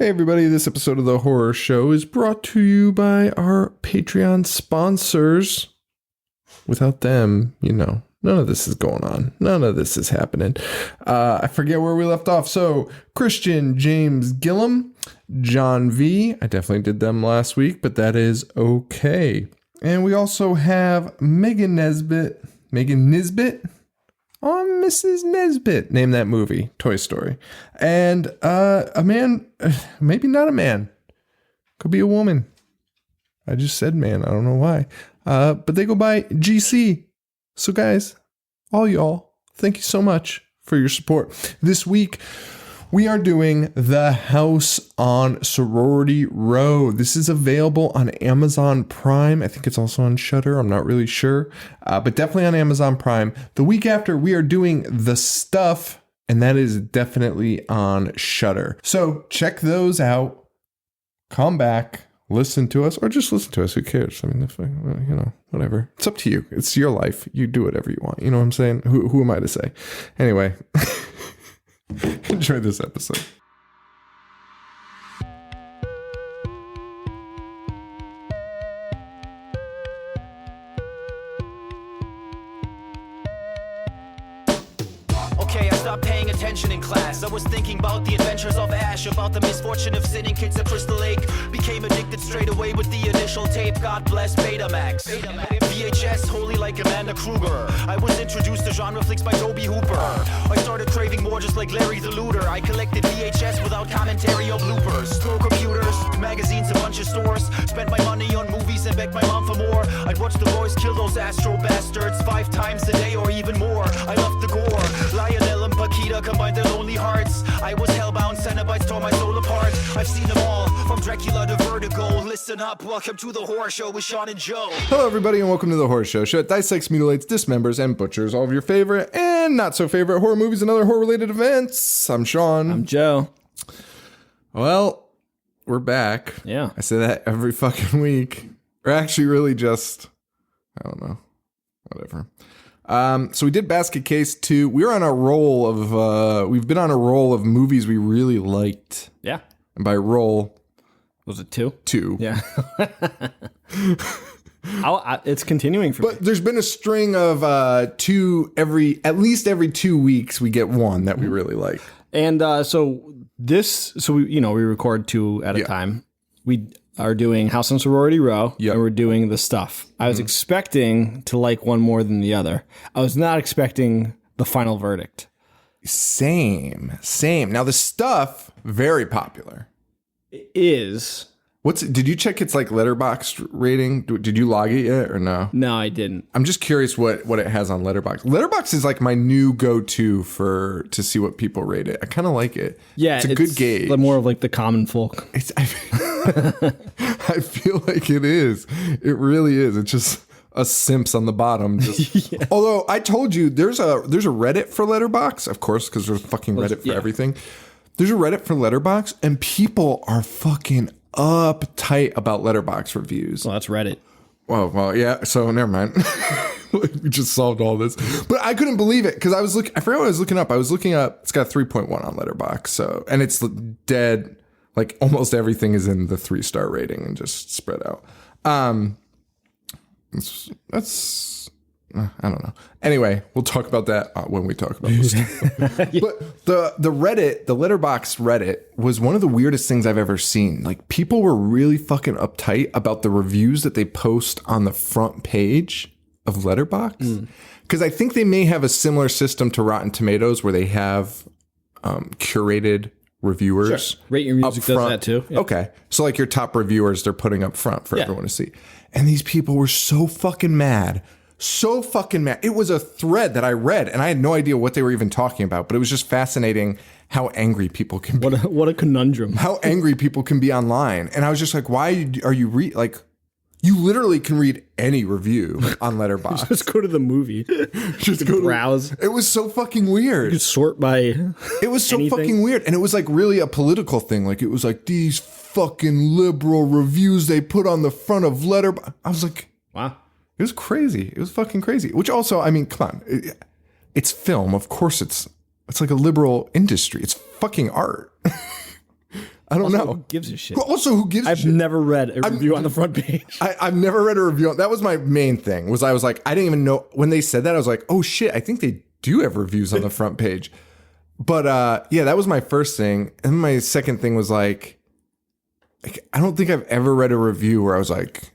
Hey everybody, this episode of The Horror Show is brought to you by our Patreon sponsors. Without them, none of this is going on. None of this is happening. I forget where we left off. So, Christian James Gillum, John V. I definitely did them last week, but that is okay. And we also have Megan Nisbet. Oh, Mrs. Nesbit. Name that movie, Toy Story. And a man, maybe not a man. Could be a woman. I just said man. I don't know why. But they go by GC. So guys, all y'all, thank you so much for your support. This week, we are doing The House on Sorority Row. This is available on Amazon Prime. I think it's also on Shudder. I'm not really sure, but definitely on Amazon Prime. The week after, we are doing The Stuff, and that is definitely on Shudder. So check those out. Come back, listen to us, or just listen to us. Who cares? I mean, whatever. It's up to you. It's your life. You do whatever you want. You know what I'm saying? Who am I to say? Anyway. Enjoy this episode. Okay, I stopped paying attention in class. I was thinking about the adventures of Ash, about the misfortune of sitting kids at Crystal Lake. Became addicted straight away with the initial tape. God bless Betamax. VHS, holy like Amanda Kruger. I was introduced to genre flicks by Toby Hooper. I started craving more just like Larry the Looter. I collected VHS without commentary or bloopers. Store computers, magazines, a bunch of stores. Spent my money on movies and begged my mom for more. I'd watch the boys kill those astro bastards 5 times a day or even more. I loved the gore. Lionel and Paquita combined their lonely hearts. I was hellbound, Cenobites tore my soul apart. I've seen them all, from Dracula to Vertigo. Listen up, welcome to The Horror Show with Sean and Joe. Hello everybody and welcome to The Horror Show. Show that dissects, mutilates, dismembers, and butchers all of your favorite and not so favorite horror movies and other horror related events. I'm Sean. I'm Joe. Well, we're back. Yeah. I say that every fucking week. Or actually really just, I don't know, whatever. So we did Basket Case 2. We were on a roll of, we've been on a roll of movies we really liked. Yeah. And by roll. Was it 2? 2. Yeah. It's continuing for me. But there's been a string of at least every 2 weeks we get one that we really like. And we record 2 at a time. We are doing House on Sorority Row, and we're doing The Stuff. I was expecting to like one more than the other. I was not expecting the final verdict. Same. Now The Stuff, very popular. It is. Did you check its like Letterboxd rating? Did you log it yet or no? No, I didn't. I'm just curious what it has on Letterboxd. Letterboxd is like my new go-to to see what people rate it. I kind of like it. Yeah, it's a good gauge. More of like the common folk. I feel like it is. It really is. It's just a simps on the bottom. Yeah. Although I told you there's a Reddit for Letterboxd, of course, because there's fucking Reddit for everything. There's a Reddit for Letterboxd, and people are fucking uptight about Letterboxd reviews. Well, that's Reddit. Well, yeah. So never mind. We just solved all this, but I couldn't believe it because I forgot what I was looking up. I was looking up. It's got 3.1 on Letterboxd. So, and it's dead. Like almost everything is in the 3-star rating and just spread out. That's I don't know. Anyway, we'll talk about that when we talk about this. But the Reddit, the Letterboxd Reddit was one of the weirdest things I've ever seen. Like people were really fucking uptight about the reviews that they post on the front page of Letterboxd. Because I think they may have a similar system to Rotten Tomatoes where they have curated reviewers. Sure. Rate Your Music does that too. Yeah. Okay. So like your top reviewers, they're putting up front for everyone to see. And these people were so fucking mad. So fucking mad. It was a thread that I read and I had no idea what they were even talking about, but it was just fascinating how angry people can be. What a conundrum. How angry people can be online. And I was just like, why are you you literally can read any review on Letterboxd. Just go to the movie. Just go browse. It was so fucking weird. You sort by It was so fucking weird. And it was like really a political thing. Like it was like these fucking liberal reviews they put on the front of Letterboxd. I was like, wow. It was crazy. It was fucking crazy. Which also, I mean, come on. It's film. Of course it's like a liberal industry. It's fucking art. I don't know. Who gives a shit? Also, who gives a I've shit? never read a review on the front page. I've never read a review. That was my main thing. I was like, I didn't even know when they said that. I was like, oh shit, I think they do have reviews on the front page. But yeah, that was my first thing. And my second thing was like I don't think I've ever read a review where I was like,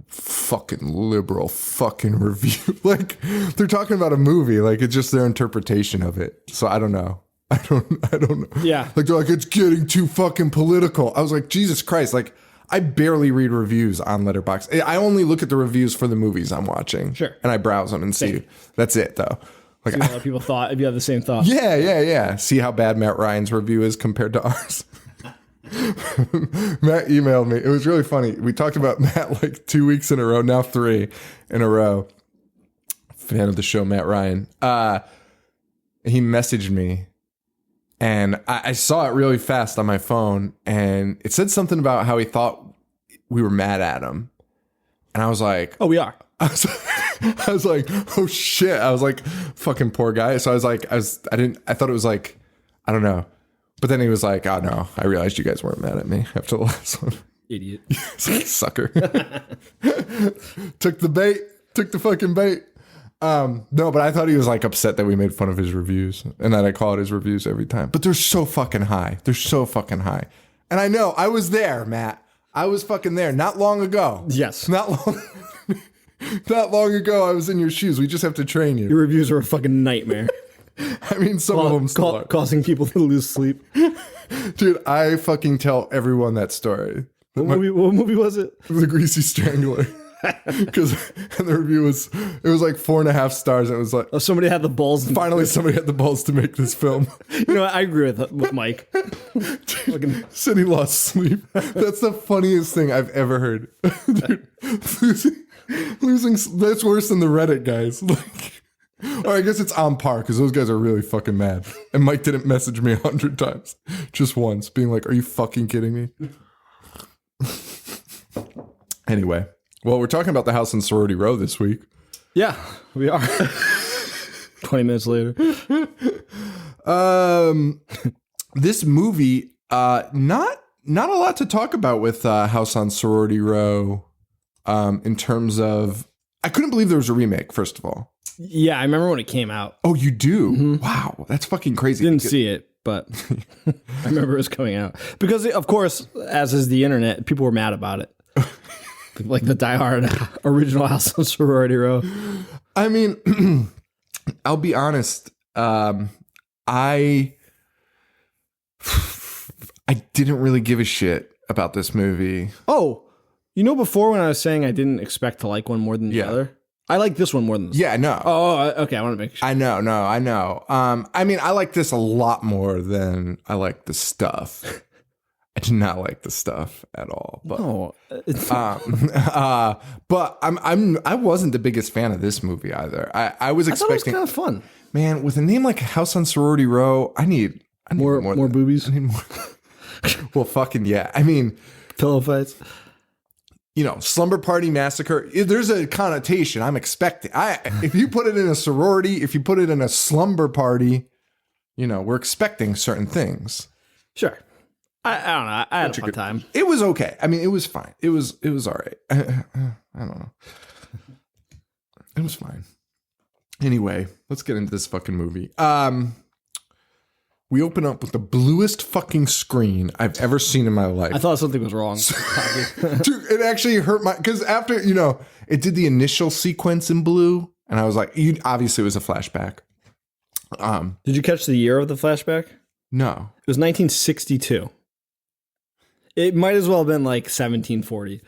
fucking liberal fucking review. Like they're talking about a movie, like it's just their interpretation of it. So I don't know. I don't know. Yeah. Like they're like, it's getting too fucking political. I was like, Jesus Christ. Like I barely read reviews on Letterboxd. I only look at the reviews for the movies I'm watching. Sure. And I browse them and see. That's it though. Like See what a lot of people thought, if you have the same thought. yeah. See how bad Matt Ryan's review is compared to ours. Matt emailed me. It was really funny. We talked about Matt like 2 weeks in a row, now 3 in a row. Fan of the show, Matt Ryan. He messaged me and I saw it really fast on my phone and it said something about how he thought we were mad at him. And I was like, Oh, we are. I was like, oh shit. I was like, fucking poor guy. So I was like, I thought it was like, I don't know. But then he was like, oh no, I realized you guys weren't mad at me after the last one. Idiot. Sucker. Took the fucking bait. No, but I thought he was like upset that we made fun of his reviews and that I call it his reviews every time. But they're so fucking high. And I know I was there, Matt. I was fucking there not long ago. Yes. Not long ago, I was in your shoes. We just have to train you. Your reviews are a fucking nightmare. I mean, some of them still are. Causing people to lose sleep. Dude, I fucking tell everyone that story. What movie was it? The Greasy Strangler. Because the review was like 4.5 stars. And it was like, Oh, somebody had the balls. Finally, somebody had the balls to make this film. You know what? I agree with Mike. Said he lost sleep. That's the funniest thing I've ever heard. Dude, losing. That's worse than the Reddit guys. Like, or I guess it's on par because those guys are really fucking mad. And Mike didn't message me 100 times, just once, being like, "Are you fucking kidding me?" Anyway, well, we're talking about the house in Sorority Row this week. Yeah, we are. 20 minutes later. This movie, not a lot to talk about with House on Sorority Row. In terms of, I couldn't believe there was a remake. First of all, yeah, I remember when it came out. Oh, you do? Mm-hmm. Wow, that's fucking crazy. Didn't see it, but I remember it was coming out because, of course, as is the internet, people were mad about it. Like the diehard original House on Sorority Row. I mean, I'll be honest. I didn't really give a shit about this movie. Oh, you know, before when I was saying I didn't expect to like one more than the other, I like this one more than this. Yeah, no. Oh, okay. I want to make sure. I know. I mean, I like this a lot more than I like the stuff. I did not like the stuff at all. But, no. But I wasn't the biggest fan of this movie either. I was expecting. I thought it was kind of fun. Man, with a name like House on Sorority Row, I need more boobies. I need more. Well, fucking yeah. I mean, pillow fights. You know, slumber party massacre. There's a connotation I'm expecting. If you put it in a sorority, if you put it in a slumber party, you know, we're expecting certain things. Sure. I don't know. I had a fun time. It was okay. I mean, it was fine. It was all right. I don't know. It was fine. Anyway, let's get into this fucking movie. We open up with the bluest fucking screen I've ever seen in my life. I thought something was wrong. Dude, it actually hurt because after, you know, it did the initial sequence in blue, and I was like, obviously it was a flashback. Did you catch the year of the flashback? No. It was 1962. It might as well have been like 1740.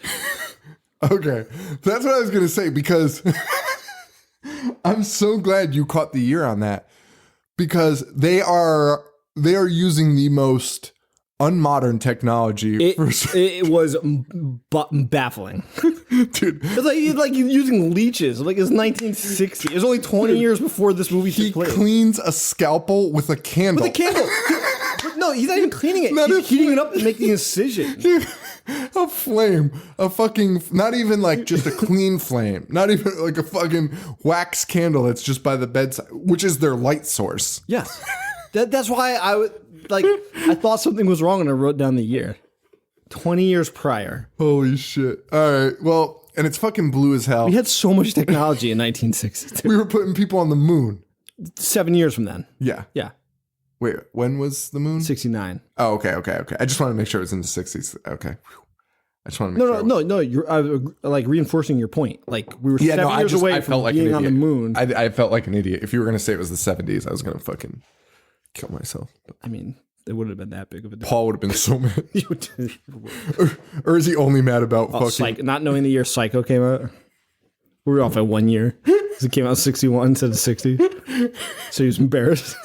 Okay. That's what I was going to say, because I'm so glad you caught the year on that, because they are using the most unmodern technology. It was baffling. Dude. It's like using leeches. Like it's 1960. It was only 20 years before this movie took place. He cleans a scalpel with a candle. With a candle. No, he's not even cleaning it. He's heating it up and making a incision. Dude, a flame. A fucking, not even like just a clean flame. Not even like a fucking wax candle that's just by the bedside, which is their light source. Yes. That's why like I thought something was wrong and I wrote down the year. 20 years prior. Holy shit. All right. Well, and it's fucking blue as hell. We had so much technology in 1962. We were putting people on the moon. 7 years from then. Yeah. Yeah. Wait, when was the moon? 69. Oh, okay. I just want to make sure it was in the 60s. Okay. I just want to make sure. No. You're like reinforcing your point. Like we were 7 years away from being on the moon. I felt like an idiot. If you were going to say it was the 70s, I was going to fucking kill myself. I mean, it wouldn't have been that big of a difference. Paul would have been so mad. or is he only mad about fucking... not knowing the year Psycho came out? We were off at 1 year. It came out in 61 instead of 60. So he was embarrassed.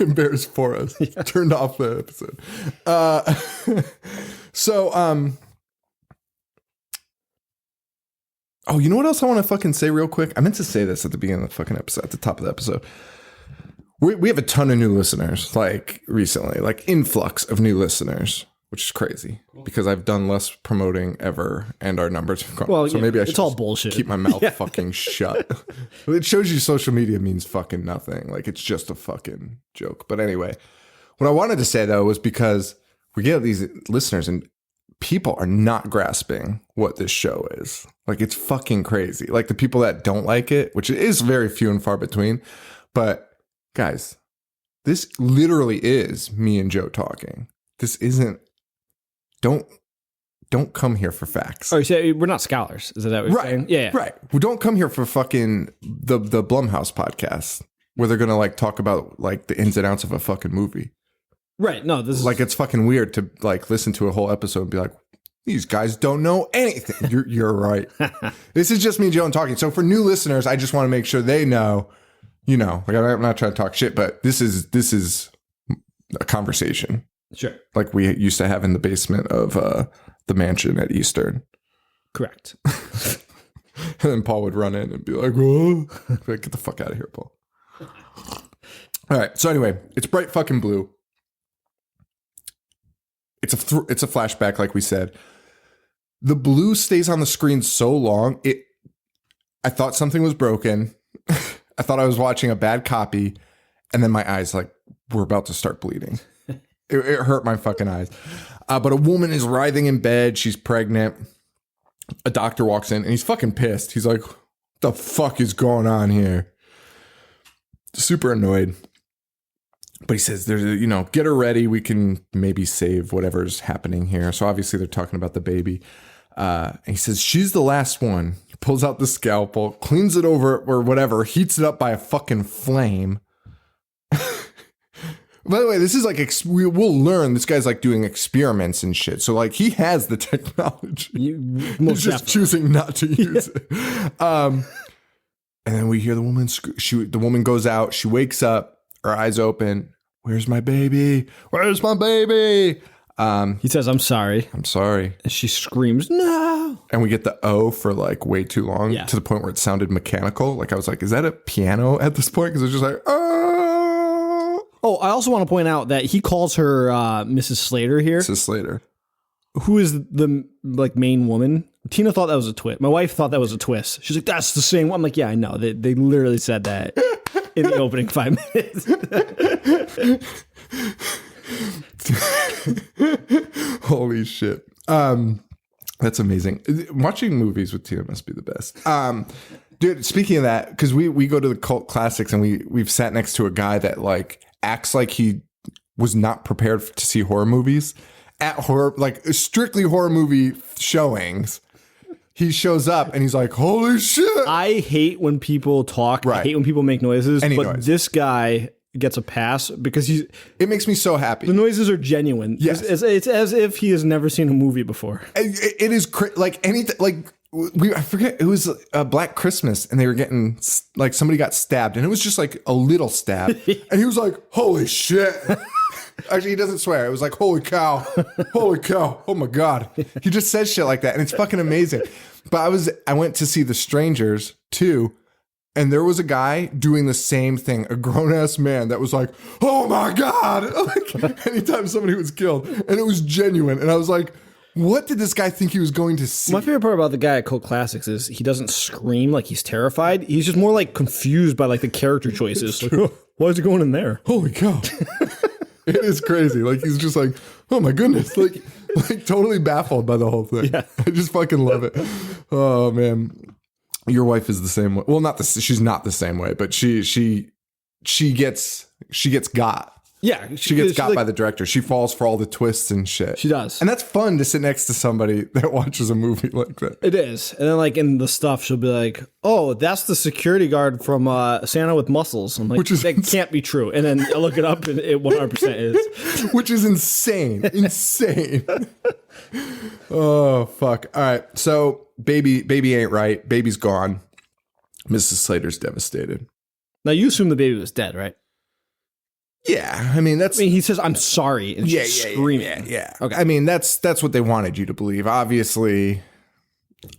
Embarrassed for us. Yeah. Turned off the episode. Oh, you know what else I want to fucking say real quick? I meant to say this at the beginning of the fucking episode, at the top of the episode. We have a ton of new listeners, like recently, like influx of new listeners, which is crazy because I've done less promoting ever and our numbers have gone up. So maybe I should it's all bullshit. Keep my mouth fucking shut. It shows you social media means fucking nothing. Like it's just a fucking joke. But anyway, what I wanted to say though was because we get these listeners and people are not grasping what this show is. Like it's fucking crazy. Like the people that don't like it, which is very few and far between, but guys, this literally is me and Joe talking. This isn't. Don't come here for facts. Oh, you say we're not scholars? Is that what you're saying? Yeah, right. We don't come here for fucking the Blumhouse podcast where they're gonna like talk about like the ins and outs of a fucking movie. Right. No, this is like it's fucking weird to like listen to a whole episode and be like, these guys don't know anything. You're right. This is just me and Joe talking. So for new listeners, I just want to make sure they know. You know, like I'm not trying to talk shit, but this is a conversation. Sure. Like we used to have in the basement of the mansion at Eastern. Correct. And then Paul would run in and be like, whoa. Like, get the fuck out of here, Paul. All right. So anyway, it's bright fucking blue. It's a flashback, like we said. The blue stays on the screen so long. I thought something was broken. I thought I was watching a bad copy, and then my eyes like were about to start bleeding. It hurt my fucking eyes. But a woman is writhing in bed. She's pregnant. A doctor walks in, and he's fucking pissed. He's like, what the fuck is going on here? Super annoyed. But he says, get her ready. We can maybe save whatever's happening here. So obviously they're talking about the baby. And he says, she's the last one. He pulls out the scalpel, cleans it over or whatever, heats it up by a fucking flame. By the way, this is like, we'll learn this guy's like doing experiments and shit. So like he has the technology. He's just choosing not to use it. And then we hear the woman, the woman goes out. She wakes up, her eyes open. Where's my baby? Where's my baby? He says, I'm sorry. I'm sorry. And she screams, no. And we get the O for like way too long to the point where it sounded mechanical. Like I was like, is that a piano at this point? Because it's just like, oh. Oh, I also want to point out that he calls her Mrs. Slater here. Mrs. Slater. Who is the like main woman. Tina thought that was a twist. My wife thought that was a twist. She's like, that's the same one. I'm like, yeah, I know. They literally said that in the opening 5 minutes. Holy shit. That's amazing. Watching movies with Tina must be the best. Dude, speaking of that, because we go to the cult classics and we've sat next to a guy that like acts like he was not prepared to see horror movies at horror, like strictly horror movie showings. He shows up and he's like, holy shit. I hate when people talk. Right. I hate when people make noises. But this guy gets a pass because it makes me so happy. The noises are genuine. Yes. It's as if he has never seen a movie before. It is like anything, like I forget, it was Black Christmas and they were getting like somebody got stabbed and it was just like a little stab and he was like, holy shit. Actually, he doesn't swear. It was like, holy cow, oh my God. He just says shit like that and it's fucking amazing. But I went to see The Strangers too. And there was a guy doing the same thing, a grown-ass man that was like, oh my God, like anytime somebody was killed. And it was genuine. And I was like, what did this guy think he was going to see? My favorite part about the guy at Cult Classics is he doesn't scream like he's terrified. He's just more like confused by like the character choices. Like, oh, why is he going in there? Holy cow. It is crazy. Like, he's just like, oh my goodness. Like totally baffled by the whole thing. Yeah. I just fucking love it. Oh man. Your wife is the same way. Well, she's not the same way, but she gets got. Yeah. She gets got by the director. She falls for all the twists and shit. She does. And that's fun to sit next to somebody that watches a movie like that. It is. And then like in the stuff, she'll be like, oh, that's the security guard from Santa with Muscles. I'm like, that can't be true. And then I look it up and it 100% is. Which is insane. Insane. Oh, fuck. All right. So baby ain't right. Baby's gone. Mrs. Slater's devastated. Now you assume the baby was dead, right? Yeah, I mean he says I'm sorry and she's screaming. Yeah. Okay. I mean that's what they wanted you to believe. Obviously,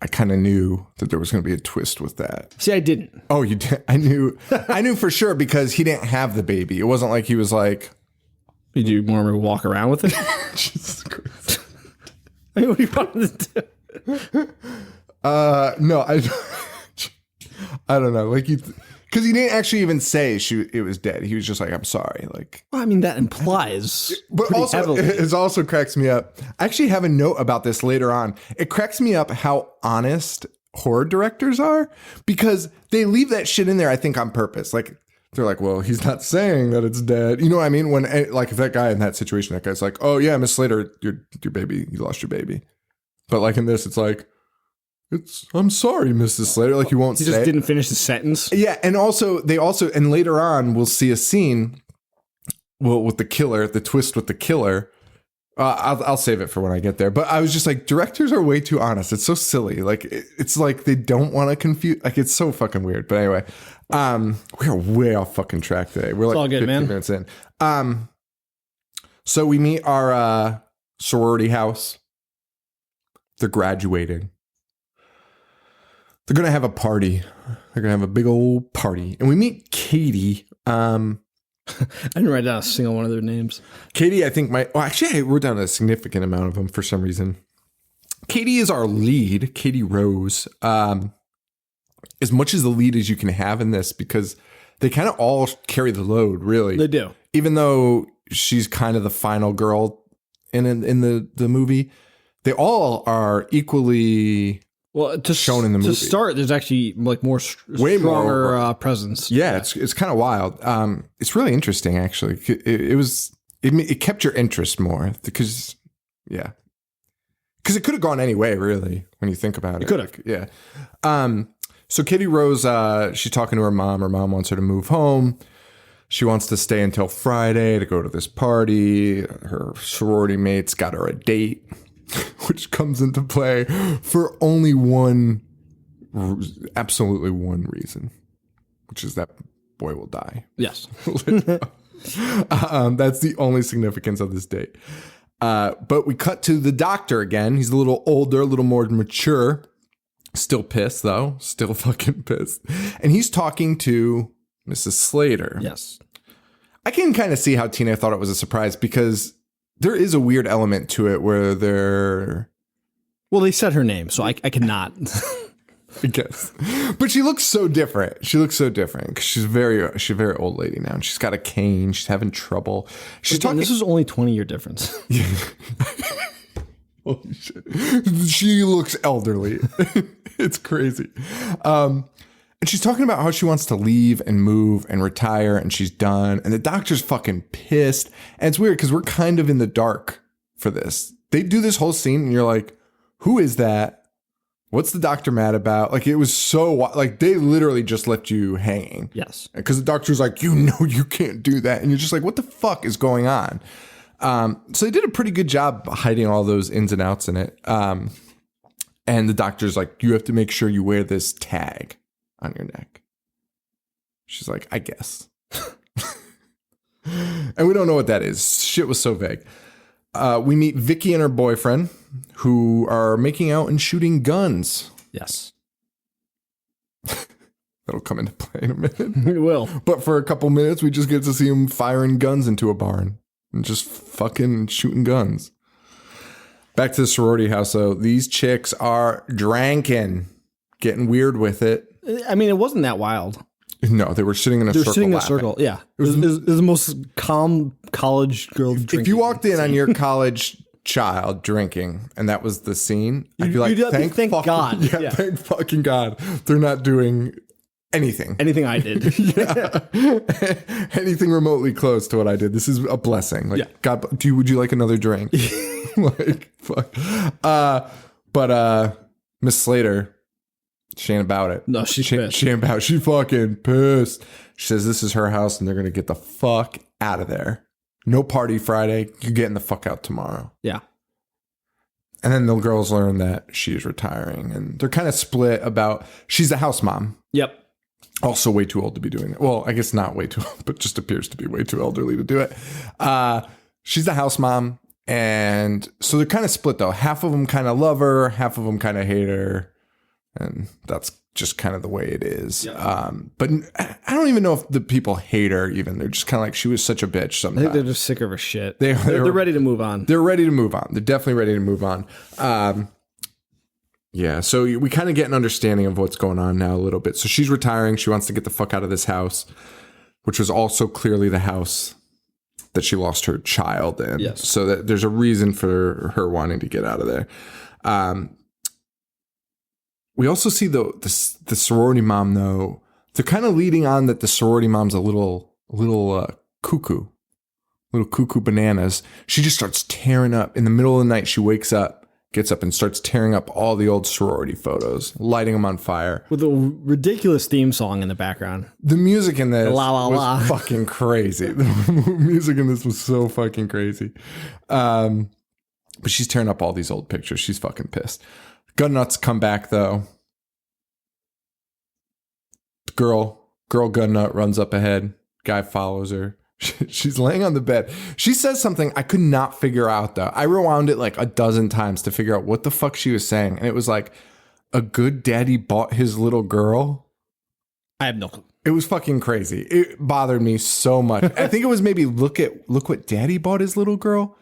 I kind of knew that there was going to be a twist with that. See, I didn't. Oh, you did? I knew for sure because he didn't have the baby. It wasn't like he was like. Did you want me to walk around with it? Jesus Christ. I mean, what do you want me to do? No, I don't know. Like because he didn't actually even say it was dead. He was just like, I'm sorry. Like, well, I mean, that implies. But also, heavily. It also cracks me up. I actually have a note about this later on. It cracks me up how honest horror directors are because they leave that shit in there, I think, on purpose. Like, they're like, well, he's not saying that it's dead. You know what I mean? When, like, if that guy in that situation, that guy's like, oh, yeah, Miss Slater, your baby, you lost your baby. But like in this, it's like, I'm sorry, Mrs. Slater. Like, you won't say. He just didn't finish the sentence. Yeah, and and later on, we'll see a scene with the killer, the twist with the killer. I'll save it for when I get there. But I was just like, directors are way too honest. It's so silly. Like, it's like they don't want to confuse. Like, it's so fucking weird. But anyway, we are way off fucking track today. We're like all good, 15 man. minutes in. So we meet our sorority house. They're graduating. They're going to have a party. They're going to have a big old party. And we meet Katie. I didn't write down a single one of their names. Katie, I think actually I wrote down a significant amount of them for some reason. Katie is our lead, Katie Rose. As much as the lead as you can have in this because they kind of all carry the load, really. They do. Even though she's kind of the final girl in the movie, they all are equally... Well, shown in the movie. To start, there's actually like stronger presence. Yeah, it's kind of wild. It's really interesting, actually. It kept your interest more because it could have gone any way, really, when you think about it. It could have. Yeah. So Katie Rose, she's talking to her mom. Her mom wants her to move home. She wants to stay until Friday to go to this party. Her sorority mates got her a date. Which comes into play for only absolutely one reason, which is that boy will die. Yes. That's the only significance of this date. But we cut to the doctor again. He's a little older, a little more mature. Still pissed, though. Still fucking pissed. And he's talking to Mrs. Slater. Yes. I can kind of see how Tina thought it was a surprise because... there is a weird element to it where they're... Well, they said her name, so I cannot. I guess. But she looks so different. She looks so different because she's a very old lady now. And she's got a cane. She's having trouble. She's talking... This is only 20-year difference. Holy shit. She looks elderly. It's crazy. And she's talking about how she wants to leave and move and retire and she's done. And the doctor's fucking pissed. And it's weird because we're kind of in the dark for this. They do this whole scene and you're like, who is that? What's the doctor mad about? Like, it was so, like, they literally just left you hanging. Yes. Because the doctor's like, you can't do that. And you're just like, what the fuck is going on? So they did a pretty good job hiding all those ins and outs in it. And the doctor's like, you have to make sure you wear this tag on your neck. She's like, I guess. And we don't know what that is. Shit was so vague. We meet Vicky and her boyfriend who are making out and shooting guns. Yes. That'll come into play in a minute. It will. But for a couple minutes, we just get to see them firing guns into a barn and just fucking shooting guns. Back to the sorority house, though. These chicks are dranking, getting weird with it. I mean, it wasn't that wild. No, they were sitting in a circle. They're sitting in a laughing. circle. Yeah. It was the most calm college girl drinking. If you walked in on your college child drinking and that was the scene, I'd be like, thank God. Yeah, thank fucking God. They're not doing anything. Anything I did. Anything remotely close to what I did. This is a blessing. Like, yeah. God, would you like another drink? Like, fuck. But Miss Slater, she ain't about it. No, she's pissed. She ain't about it. She fucking pissed. She says this is her house and they're going to get the fuck out of there. No party Friday. You're getting the fuck out tomorrow. Yeah. And then the girls learn that she's retiring and they're kind of split about, she's a house mom. Yep. Also way too old to be doing it. Well, I guess not way too old, but just appears to be way too elderly to do it. She's a house mom. And so they're kind of split though. Half of them kind of love her. Half of them kind of hate her. And that's just kind of the way it is. Yeah. But I don't even know if the people hate her even. They're just kind of like, she was such a bitch sometimes. I think they're just sick of her shit. They're ready to move on. They're ready to move on. They're definitely ready to move on. Yeah, so we kind of get an understanding of what's going on now a little bit. So she's retiring. She wants to get the fuck out of this house, which was also clearly the house that she lost her child in. Yes. So that there's a reason for her wanting to get out of there. We also see the sorority mom, though. They're kind of leading on that the sorority mom's a little cuckoo bananas. She just starts tearing up in the middle of the night. She gets up and starts tearing up all the old sorority photos, lighting them on fire. With a ridiculous theme song in the background. The music in this was fucking crazy. The music in this was so fucking crazy. But she's tearing up all these old pictures. She's fucking pissed. Gun nuts come back though. Girl gun nut runs up ahead. Guy follows her. She's laying on the bed. She says something I could not figure out though. I rewound it like a dozen times to figure out what the fuck she was saying. And it was like, a good daddy bought his little girl. I have no clue. It was fucking crazy. It bothered me so much. I think it was maybe look what daddy bought his little girl.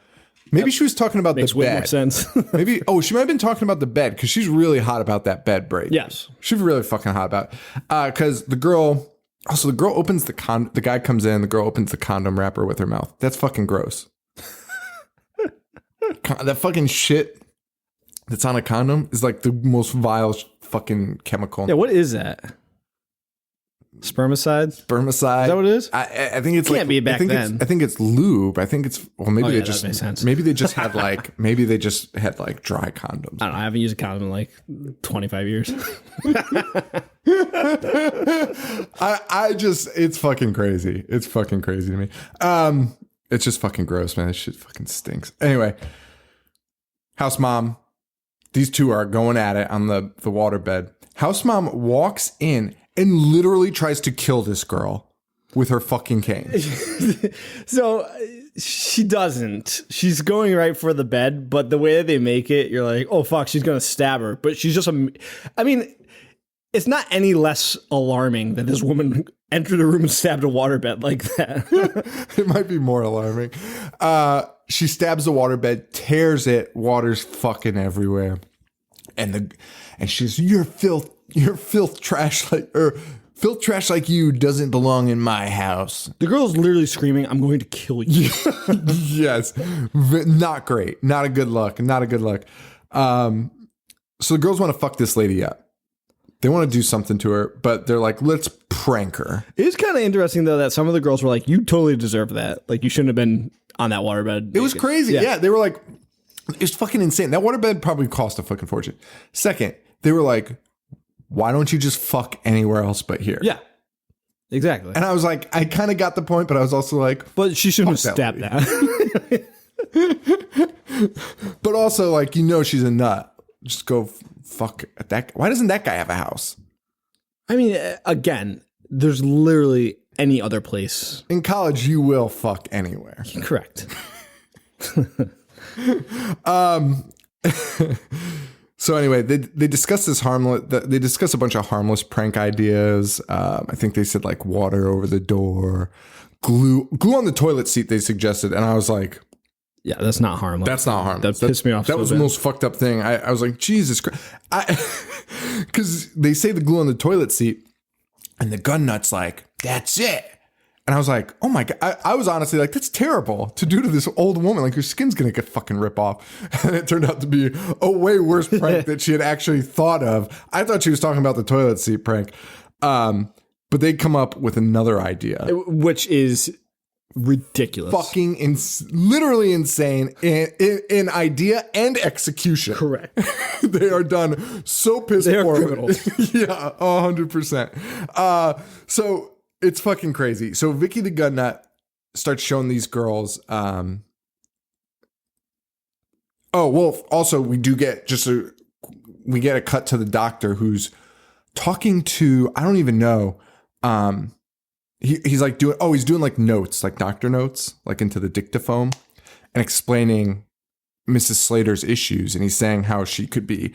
Maybe she was talking about Makes the way bed. more sense. Maybe, she might have been talking about the bed because she's really hot about that bed break. Yes. She's really fucking hot about it. Because the girl opens the guy comes in, the girl opens the condom wrapper with her mouth. That's fucking gross. That fucking shit that's on a condom is like the most vile fucking chemical. Yeah, what is that? Spermicide? Is that what it is? I think it's Can't be back then. I think it's lube. I think it's maybe that makes sense. maybe they just had like dry condoms. I don't know. I haven't used a condom in like 25 years. It's fucking crazy. It's fucking crazy to me. It's just fucking gross, man. This shit fucking stinks. Anyway, house mom. These two are going at it on the waterbed. House mom walks in and literally tries to kill this girl with her fucking cane. So she doesn't. She's going right for the bed, but the way that they make it, you're like, oh fuck, she's gonna stab her. But she's just it's not any less alarming that this woman entered a room and stabbed a waterbed like that. It might be more alarming. She stabs the waterbed, tears it, water's fucking everywhere. And she's, you're filth trash like you doesn't belong in my house. The girl's literally screaming, I'm going to kill you. Yes. Not great. Not a good look. So the girls want to fuck this lady up. They want to do something to her, but they're like, let's prank her. It is kind of interesting, though, that some of the girls were like, you totally deserve that. Like, you shouldn't have been on that waterbed. It was crazy. Yeah. They were like, it's fucking insane. That waterbed probably cost a fucking fortune. Second, they were like, why don't you just fuck anywhere else but here? Yeah, exactly. And I was like, I kind of got the point, but I was also like, but she shouldn't have stabbed that. But also, like, she's a nut. Just go fuck that. Why doesn't that guy have a house? I mean, again, there's literally any other place. In college, you will fuck anywhere. Correct. So anyway, they discuss they discuss a bunch of harmless prank ideas. I think they said like water over the door, glue on the toilet seat they suggested. And I was like, yeah, that's not harmless. That's not harmless. That pissed me off. That was the most fucked up thing. I was like, Jesus Christ. Because they say the glue on the toilet seat. And the gun nut's like, that's it. And I was like, oh my God. I was honestly like, that's terrible to do to this old woman. Like, your skin's going to get fucking rip off. And it turned out to be a way worse prank that she had actually thought of. I thought she was talking about the toilet seat prank. But they'd come up with another idea. Which is ridiculous. Fucking literally insane in idea and execution. Correct. They are done so piss poor. They are criminals. Yeah, 100%. So it's fucking crazy. So Vicky the gun nut starts showing these girls. Also we do get we get a cut to the doctor who's talking to, I don't even know. He's like he's doing like notes, like doctor notes, like into the dictaphone, and explaining Mrs. Slater's issues. And he's saying how she could be,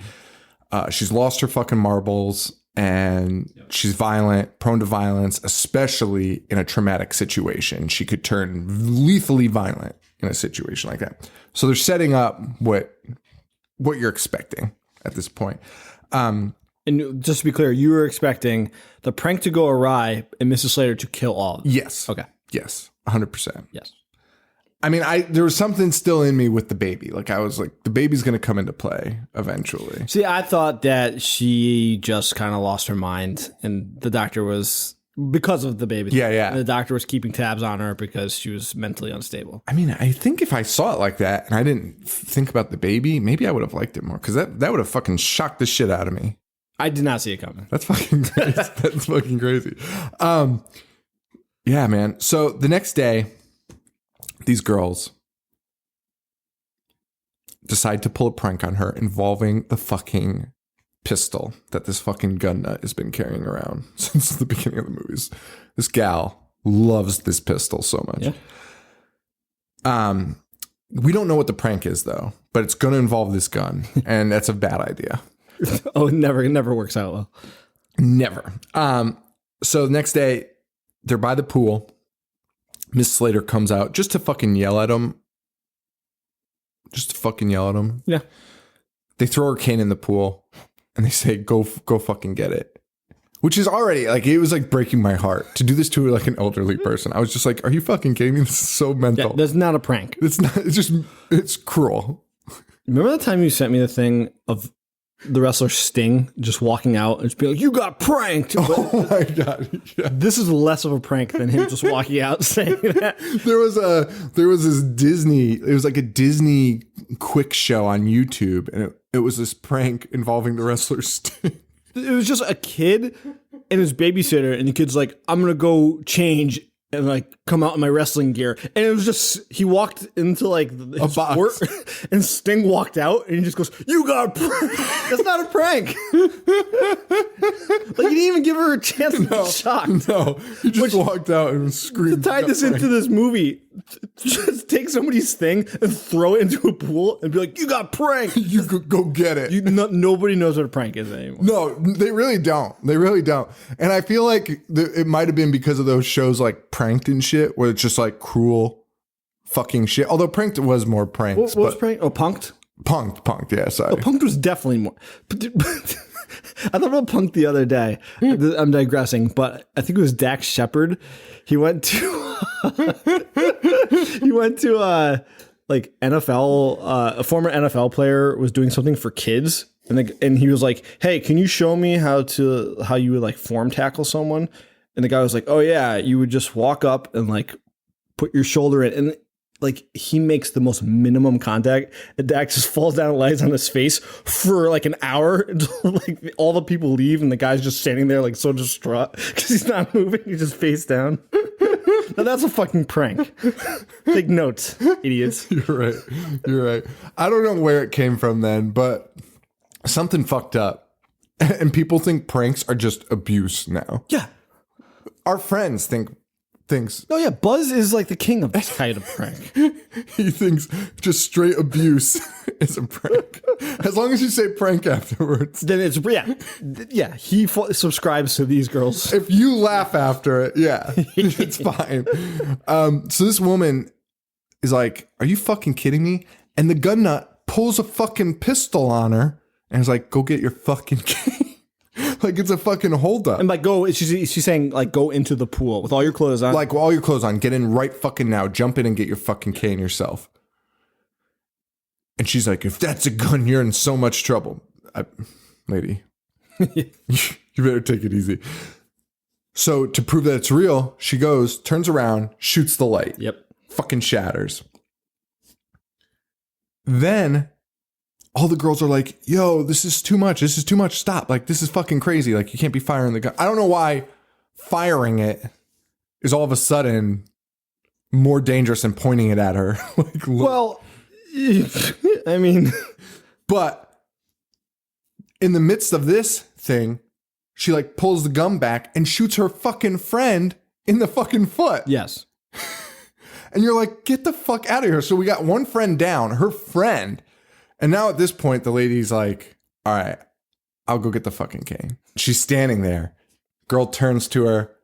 she's lost her fucking marbles and she's violent, prone to violence, especially in a traumatic situation. She could turn lethally violent in a situation like that. So they're setting up what you're expecting at this point. And just to be clear, you were expecting the prank to go awry and Mrs. Slater to kill all of them. Yes. Okay. Yes. 100%. Yes. I mean, there was something still in me with the baby. Like, I was like, the baby's going to come into play eventually. See, I thought that she just kind of lost her mind and the doctor was, because of the baby. Yeah, yeah. And the doctor was keeping tabs on her because she was mentally unstable. I mean, I think if I saw it like that and I didn't think about the baby, maybe I would have liked it more, because that would have fucking shocked the shit out of me. I did not see it coming. That's fucking crazy. That's fucking crazy. Yeah, man. So the next day, these girls decide to pull a prank on her involving the fucking pistol that this fucking gun nut has been carrying around since the beginning of the movies. This gal loves this pistol so much. Yeah. We don't know what the prank is, though, but it's going to involve this gun, and that's a bad idea. Oh, it never works out well. Never. So the next day, they're by the pool. Miss Slater comes out just to fucking yell at him. Yeah. They throw her cane in the pool and they say, go fucking get it. Which is already, like, it was like breaking my heart to do this to like an elderly person. I was just like, are you fucking kidding me? This is so mental. Yeah, that's not a prank. It's not, it's cruel. Remember the time you sent me the thing of the wrestler Sting just walking out and just being like, you got pranked. Oh my God. Yeah. This is less of a prank than him just walking out saying that. There was this Disney, it was like a Disney quick show on YouTube, and it was this prank involving the wrestler Sting. It was just a kid and his babysitter, and the kid's like, I'm going to go change and like come out in my wrestling gear. And it was just, he walked into like a box and Sting walked out and he just goes, you got pranked. That's not a prank. Like, he didn't even give her a chance to be shocked. No, he just walked out and screamed. To tie this into this movie, just take somebody's thing and throw it into a pool and be like, you got pranked. You go get it. Nobody knows what a prank is anymore. No, they really don't. And I feel like it might have been because of those shows like Pranked and shit, where it's just like cruel fucking shit. Although Pranked was more pranks. What was Pranked? Oh, Punked? Punked, yeah, sorry. Oh, Punked was definitely more. I thought about Punked the other day. I'm digressing, but I think it was Dax Shepard. He went to like NFL, a former NFL player was doing something for kids, and he was like, "Hey, can you show me how you would like form tackle someone?" And the guy was like, "Oh yeah, you would just walk up and like put your shoulder in." And like, he makes the most minimum contact, and Dax just falls down and lies on his face for like an hour until like all the people leave, and the guy's just standing there like so distraught because he's not moving. He's just face down. Now that's a fucking prank. Take notes, idiots. You're right. I don't know where it came from then, but something fucked up. And people think pranks are just abuse now. Yeah. Our friends think things. Oh yeah, Buzz is like the king of this kind of prank. He thinks just straight abuse is a prank. As long as you say prank afterwards. Then it's, yeah. He subscribes to these girls. If you laugh after it, yeah, it's fine. So this woman is like, are you fucking kidding me? And the gun nut pulls a fucking pistol on her and is like, go get your fucking cane. Like it's a fucking holdup. And like she's saying like go into the pool with all your clothes on. Like all your clothes on, get in right fucking now, jump in and get your fucking cane yourself. And she's like, if that's a gun, you're in so much trouble. Lady, you better take it easy. So to prove that it's real, she goes, turns around, shoots the light. Yep. Fucking shatters. Then all the girls are like, yo, this is too much. This is too much. Stop. Like, this is fucking crazy. Like, you can't be firing the gun. I don't know why firing it is all of a sudden more dangerous than pointing it at her. Like, well, I mean, but in the midst of this thing, she like pulls the gun back and shoots her fucking friend in the fucking foot. Yes. And you're like, get the fuck out of here. So we got one friend down, her friend. And now at this point, the lady's like, all right, I'll go get the fucking cane. She's standing there. Girl turns to her.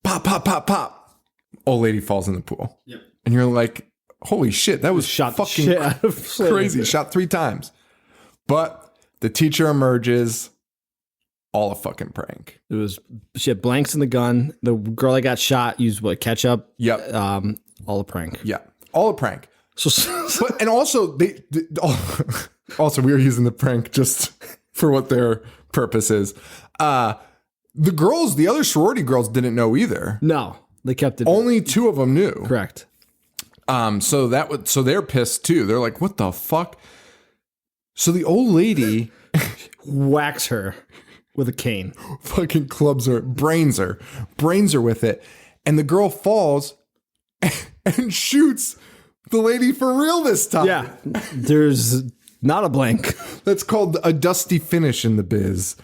Pop, pop, pop, pop. Old lady falls in the pool. Yep. And you're like, holy shit, that was shot fucking shit out of crazy. Shot 3 times. But the teacher emerges. All a fucking prank. It was, she had blanks in the gun. The girl that got shot used what, ketchup? Yep. All a prank. Yeah. All a prank. So but, and also, also we were using the prank just for what their purpose is. The girls, the other sorority girls didn't know either. No, they kept it. Only 2 of them knew. Correct. So they're pissed too. They're like, what the fuck? So the old lady whacks her with a cane. Fucking clubs her, brains her with it. And the girl falls and shoots the lady for real this time. Yeah. There's not a blank. That's called a dusty finish in the biz.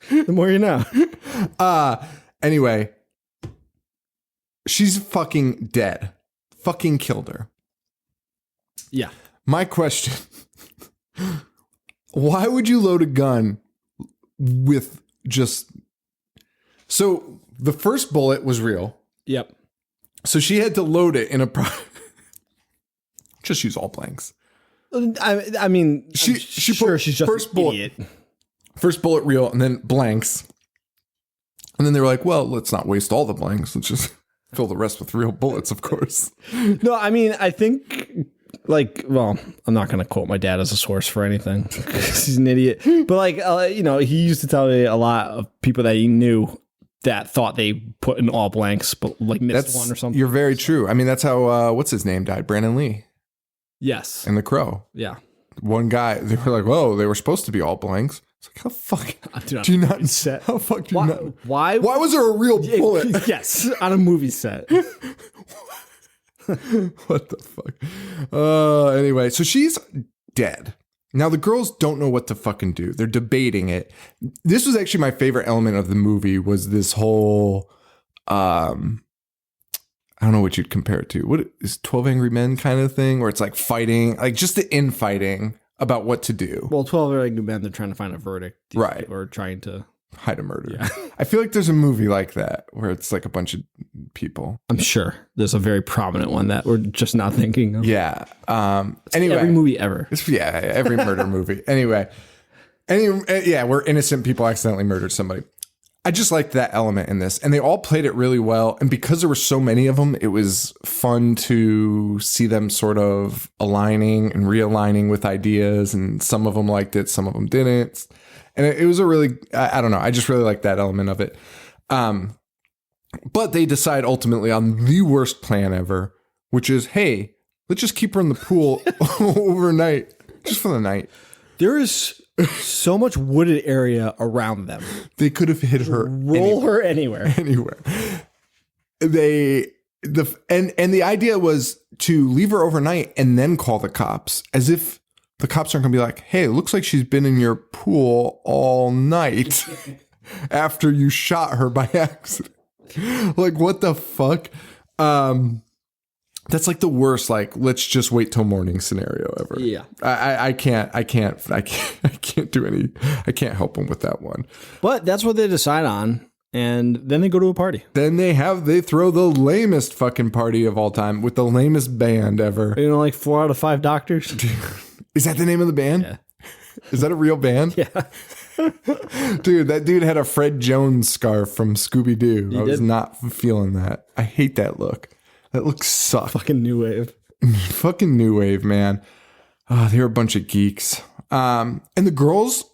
The more you know. Anyway, she's fucking dead. Fucking killed her. Yeah. My question, why would you load a gun with just... So the first bullet was real. Yep. So she had to load it in a... Just use all blanks. I mean, she put she's just first an bullet, idiot. First bullet real, and then blanks. And then they were like, well, let's not waste all the blanks. Let's just fill the rest with real bullets, of course. No, I mean, I think, like, well, I'm not going to quote my dad as a source for anything because he's an idiot. But, like, you know, he used to tell me a lot of people that he knew that thought they put in all blanks, but, like, missed one or something. You're very true. I mean, that's how, what's his name died? Brandon Lee. Yes. And The Crow. Yeah. One guy, they were like, whoa, they were supposed to be all blanks. It's like, how fuck do you not set? How fuck do you not? Why was there a real bullet? Yes, on a movie set. What the fuck? Anyway, so she's dead. Now the girls don't know what to fucking do. They're debating it. This was actually my favorite element of the movie was this whole I don't know what you'd compare it to. What is 12 Angry Men kind of thing where it's like fighting, like just the infighting about what to do. Well, 12 Angry Men, they're trying to find a verdict. Right. Or trying to hide a murder. Yeah. I feel like there's a movie like that where it's like a bunch of people. I'm sure there's a very prominent one that we're just not thinking of. Yeah. Anyway. Every movie ever. Yeah. Every murder movie. Anyway. Yeah, where innocent people accidentally murdered somebody. I just liked that element in this, and they all played it really well. And because there were so many of them, it was fun to see them sort of aligning and realigning with ideas. And some of them liked it, some of them didn't. And it was a really, I don't know. I just really liked that element of it. But they decide ultimately on the worst plan ever, which is, hey, let's just keep her in the pool overnight, just for the night. There is so much wooded area around them. They could have hit her. Roll her anywhere. Anywhere. And the idea was to leave her overnight and then call the cops, as if the cops aren't going to be like, hey, it looks like she's been in your pool all night after you shot her by accident. Like, what the fuck? That's like the worst, like, let's just wait till morning scenario ever. Yeah. I can't do any, I can't help them with that one. But that's what they decide on. And then they go to a party. Then they throw the lamest fucking party of all time with the lamest band ever. You know, like 4 out of 5 doctors. Is that the name of the band? Yeah. Is that a real band? Yeah. Dude, that dude had a Fred Jones scarf from Scooby-Doo. I was not feeling that. I hate that look. That look sucks. Fucking new wave. Fucking new wave, man. Oh, they were a bunch of geeks. And the girls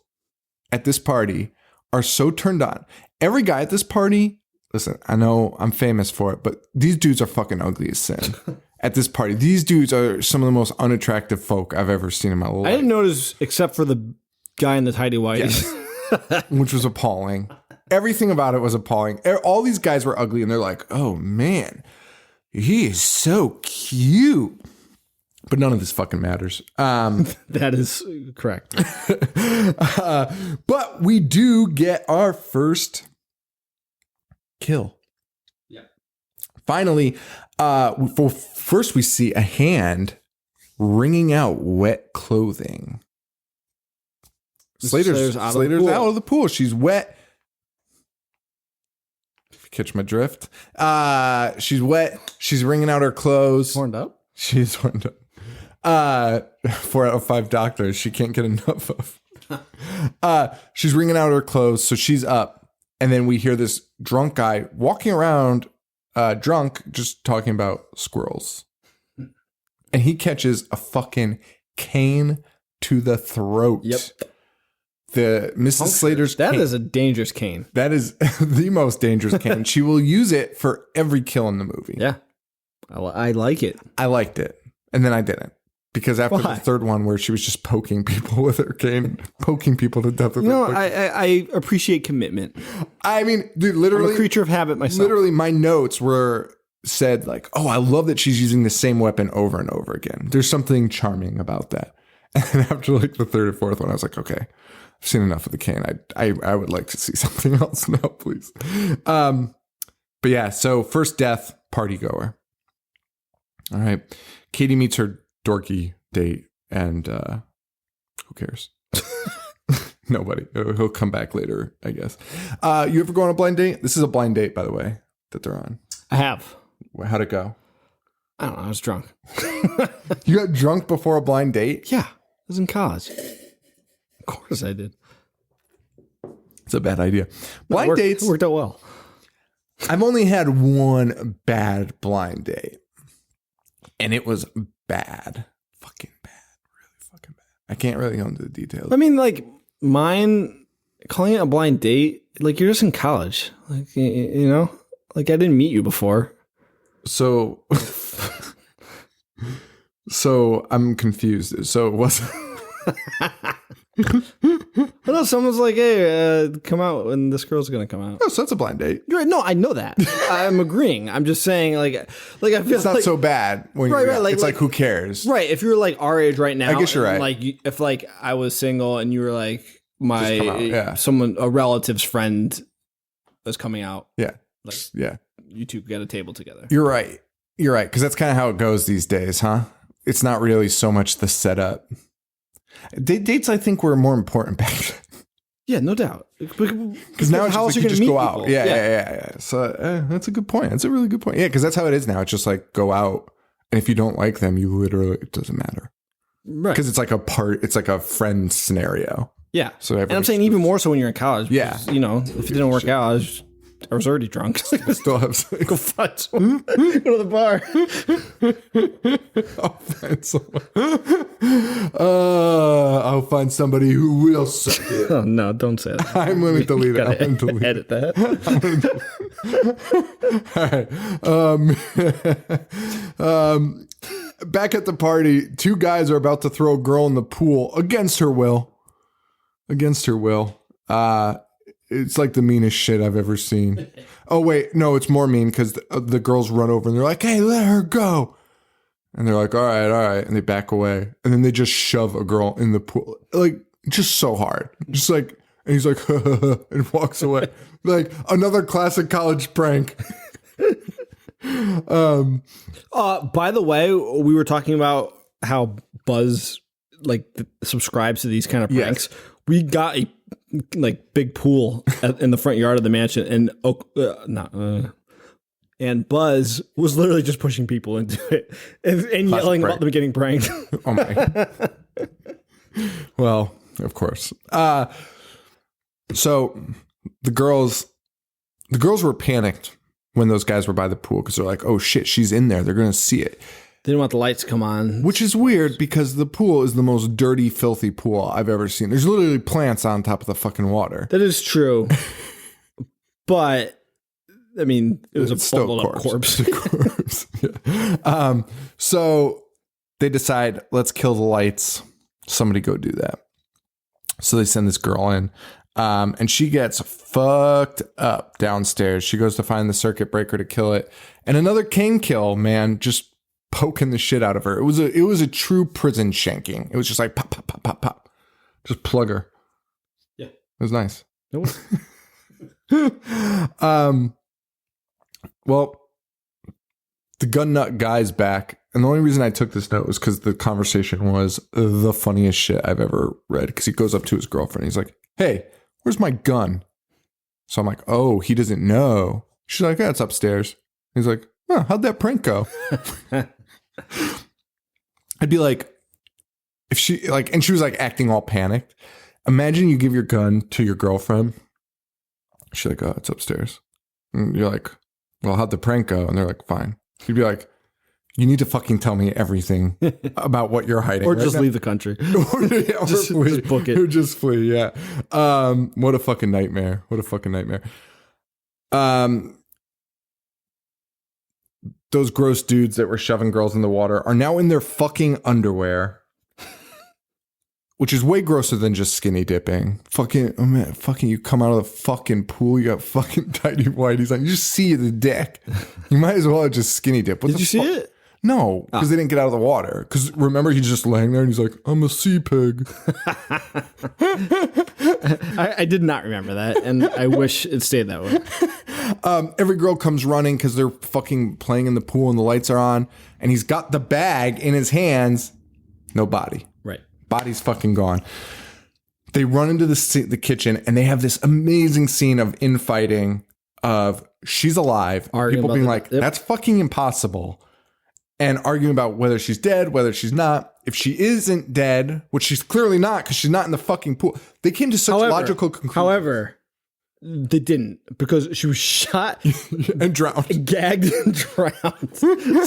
at this party are so turned on. Every guy at this party, listen, I know I'm famous for it, but these dudes are fucking ugly as sin. At this party, these dudes are some of the most unattractive folk I've ever seen in my life. I didn't notice, except for the guy in the tidy whities. Yes. Which was appalling. Everything about it was appalling. All these guys were ugly, and they're like, oh, man, he is so cute. But none of this fucking matters. That is correct. But we do get our first kill. Yeah. Finally, first we see a hand wringing out wet clothing. Slater's out of the pool. She's wet. Catch my drift. She's wet. She's wringing out her clothes. Horned up? She's horned up. 4 out of 5 doctors she can't get enough of. She's wringing out her clothes, so she's up. And then we hear this drunk guy walking around drunk, just talking about squirrels. And he catches a fucking cane to the throat. Yep. The Mrs. Slater's That cane. is a dangerous cane. That is the most dangerous cane. She will use it for every kill in the movie. Yeah. I like it. I liked it. And then I didn't. Because after the third one where she was just poking people with her cane, poking people to death with her cane. I appreciate commitment. I mean, dude, literally. I'm a creature of habit myself. Literally, my notes said like, oh, I love that she's using the same weapon over and over again. There's something charming about that. And after like the third or fourth one, I was like, okay, I've seen enough of the cane. I would like to see something else now, please. But yeah, so first death, party goer. All right. Katie meets her dorky date, and who cares? Nobody. He'll come back later, I guess. You ever go on a blind date? This is a blind date, by the way, that they're on. I have. How'd it go? I don't know. I was drunk. You got drunk before a blind date? Yeah. I was in college. Of course I did. It's a bad idea. Blind dates. It worked out well. I've only had one bad blind date. And it was bad. Fucking bad. Really fucking bad. I can't really go into the details. I mean, like, mine, calling it a blind date, like, you're just in college. Like, you know? Like, I didn't meet you before. So I'm confused. So it wasn't... I know someone's like, hey, come out when this girl's gonna come out. Oh, so that's a blind date. Right? No, I know that. I'm agreeing. I'm just saying, like I feel it's not like, so bad when right, you're right, like, it's like who cares? Right. If you're like our age right now, I guess you're right. Like if like I was single and you were like come out, a relative's friend was coming out. Yeah. Like, yeah. You two get a table together. You're right. You're right. Because that's kind of how it goes these days, huh? It's not really so much the setup. Dates, I think, were more important back then. Yeah, no doubt. Because now it's how just, else like, you you gonna just meet go people? out. Yeah. So that's a good point. That's a really good point. Yeah, because that's how it is now. It's just like go out, and if you don't like them, you literally, it doesn't matter. Right. Because it's like it's like a friend scenario. Yeah. So and I'm saying even more so when you're in college. Because, Yeah. You know, if it didn't work out, I was already drunk. Still have Go find someone. Go to the bar. I'll find someone. I'll find somebody who will suck it. Oh no! Don't say that. I'm going to delete it. I'm going to delete Edit that. All right. Back at the party, 2 guys are about to throw a girl in the pool against her will. Against her will. It's like the meanest shit I've ever seen. Oh, wait. No, it's more mean because the girls run over and they're like, hey, let her go. And they're like, all right. And they back away. And then they just shove a girl in the pool. Like, just so hard. Just like, and he's like, and walks away. Like, another classic college prank. By the way, we were talking about how Buzz subscribes to these kind of pranks. Yes. We got a big pool in the front yard of the mansion, and Buzz was literally just pushing people into it and yelling about them getting pranked. Oh my! Well, Of course. So the girls were panicked when those guys were by the pool because they're like, oh shit, she's in there. They're going to see it. They didn't want the lights to come on. Which is weird because the pool is the most dirty, filthy pool I've ever seen. There's literally plants on top of the fucking water. That is true. But, I mean, it was It's a bundled up corpse. Yeah. So they decide, let's kill the lights. Somebody go do that. So they send this girl in. And she gets fucked up downstairs. She goes to find the circuit breaker to kill it. And another cane kill, man, just poking the shit out of her. It was a true prison shanking. It was just like pop, pop, pop, pop, pop. Just plug her. Yeah. It was nice. It was. Well, the gun nut guy's back. And the only reason I took this note was because the conversation was the funniest shit I've ever read. Because he goes up to his girlfriend. He's like, hey, where's my gun? So I'm like, oh, he doesn't know. She's like, yeah, it's upstairs. He's like, oh, how'd that prank go? I'd be like, if she like, and she was like acting all panicked. Imagine you give your gun to your girlfriend. She's like, oh, it's upstairs. And you're like, well, how'd the prank go? And they're like, fine. You'd be like, you need to fucking tell me everything about what you're hiding. Or just leave the country. or just book it. Or just flee, yeah. What a fucking nightmare. What a fucking nightmare. Those gross dudes that were shoving girls in the water are now in their fucking underwear. Which is way grosser than just skinny dipping. Fucking, oh man, fucking you come out of the fucking pool, you got fucking tidy whities on. You just see the dick. You might as well just skinny dip. What Did you see it? No, because they didn't get out of the water. Because remember, he's just laying there and he's like, I'm a sea pig. I did not remember that, and I wish it stayed that way. Every girl comes running because they're fucking playing in the pool and the lights are on. And he's got the bag in his hands. No body. Right. Body's fucking gone. They run into the kitchen and they have this amazing scene of infighting of she's alive. Arguing people being about like, that's fucking impossible. And arguing about whether she's dead, whether she's not. If she isn't dead, which she's clearly not because she's not in the fucking pool. They came to such logical conclusions. However, they didn't because she was shot and drowned. Gagged and drowned.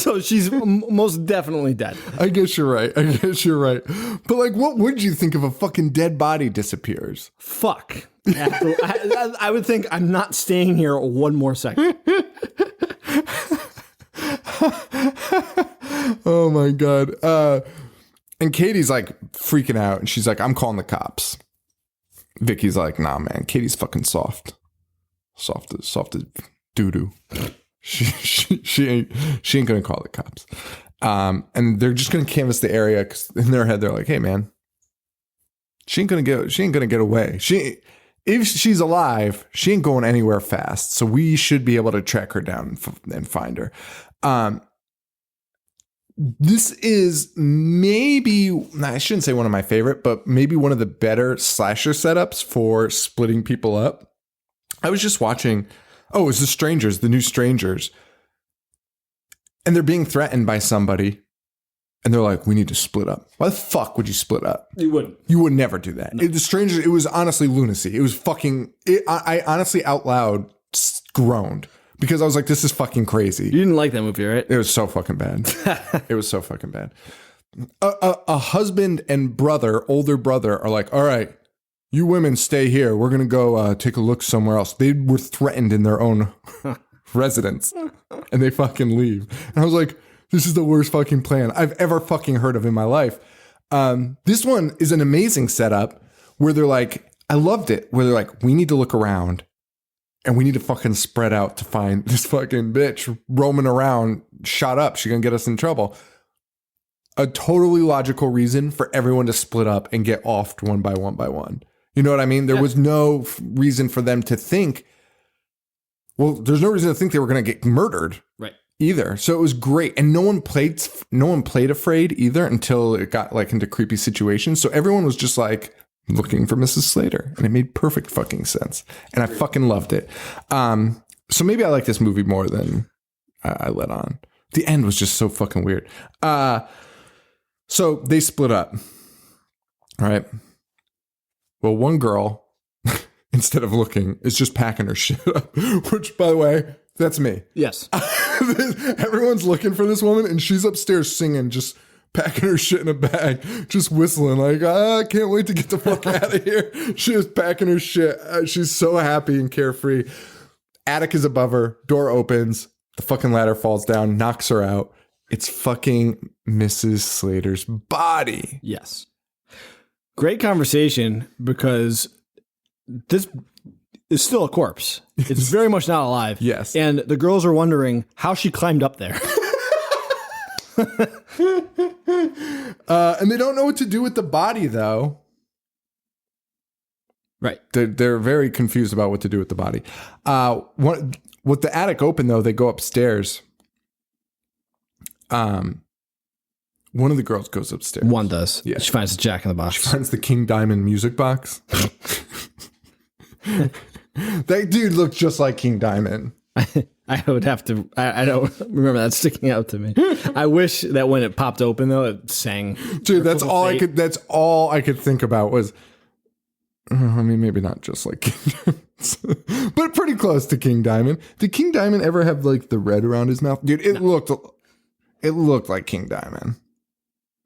So she's most definitely dead. I guess you're right. But like, what would you think if a fucking dead body disappears? Fuck. I would think I'm not staying here one more second. Oh my God. And Katie's like freaking out and she's like, I'm calling the cops. Vicky's like, nah, man, Katie's fucking soft as doo-doo. She ain't gonna call the cops. And they're just gonna canvass the area because in their head they're like, hey man, she ain't gonna get away. If she's alive, she ain't going anywhere fast. So we should be able to track her down and find her. This is maybe, I shouldn't say one of my favorite, but maybe one of the better slasher setups for splitting people up. I was just watching, it's the new Strangers. And they're being threatened by somebody. And they're like, we need to split up. Why the fuck would you split up? You wouldn't. You would never do that. No. The Strangers, it was honestly lunacy. It was fucking, I honestly out loud groaned. Because I was like, this is fucking crazy. You didn't like that movie, right? It was so fucking bad. It was so fucking bad. A husband and brother, older brother, are like, all right, you women stay here. We're going to go take a look somewhere else. They were threatened in their own residence. And they fucking leave. And I was like, this is the worst fucking plan I've ever fucking heard of in my life. This one is an amazing setup where they're like, I loved it. Where they're like, we need to look around. And we need to fucking spread out to find this fucking bitch roaming around, shot up. She's going to get us in trouble. A totally logical reason for everyone to split up and get offed one by one by one. You know what I mean? There was no reason for them to think, well, there's no reason to think they were going to get murdered. Right. Either. So it was great. And no one played afraid either until it got like into creepy situations. So everyone was just like, looking for Mrs. Slater, and it made perfect fucking sense, and I fucking loved it. So maybe I like this movie more than I let on. The end was just so fucking weird. So they split up. All right. Well, one girl, instead of looking, is just packing her shit up, which, by the way, that's me. Yes. Everyone's looking for this woman, and she's upstairs singing, just packing her shit in a bag, just whistling like, I can't wait to get the fuck out of here. She is packing her shit. She's so happy and carefree. Attic is above her. Door opens. The fucking ladder falls down, knocks her out. It's fucking Mrs. Slater's body. Yes. Great conversation, because this is still a corpse. It's very much not alive. Yes. And the girls are wondering how she climbed up there. And they don't know what to do with the body, though. Right. They're very confused about what to do with the body. With the attic open, though, they go upstairs. One of the girls goes upstairs. One does. Yeah. She finds the Jack in the Box. She finds the King Diamond music box. That dude looked just like King Diamond. I would have to. I don't remember that sticking out to me. I wish that when it popped open, though, it sang. Dude, that's all I could. That's all I could think about was. I mean, maybe not just like King Diamond, but pretty close to King Diamond. Did King Diamond ever have like the red around his mouth? Dude, it looked like King Diamond.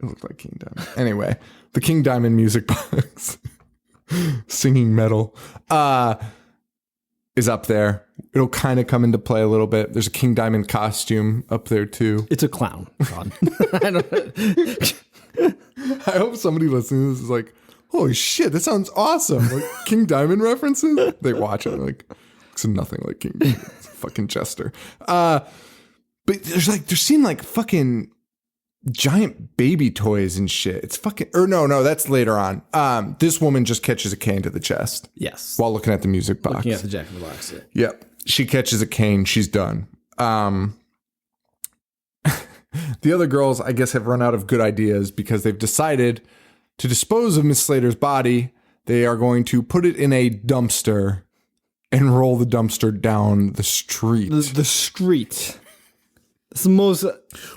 It looked like King Diamond. Anyway, the King Diamond music box, singing metal, is up there. It'll kind of come into play a little bit. There's a King Diamond costume up there too. It's a clown. God. I hope somebody listening to this is like, holy shit, that sounds awesome. Like King Diamond references. They watch it and like, it's nothing like King Diamond. It's a fucking jester. But they're seeing like fucking giant baby toys and shit. It's fucking, or no, that's later on. This woman just catches a cane to the chest. Yes. While looking at the music box. Looking at the Jack in the Box. Yeah. Yep. She catches a cane. She's done. The other girls, I guess, have run out of good ideas because they've decided to dispose of Miss Slater's body. They are going to put it in a dumpster and roll the dumpster down the street. The street. It's the most.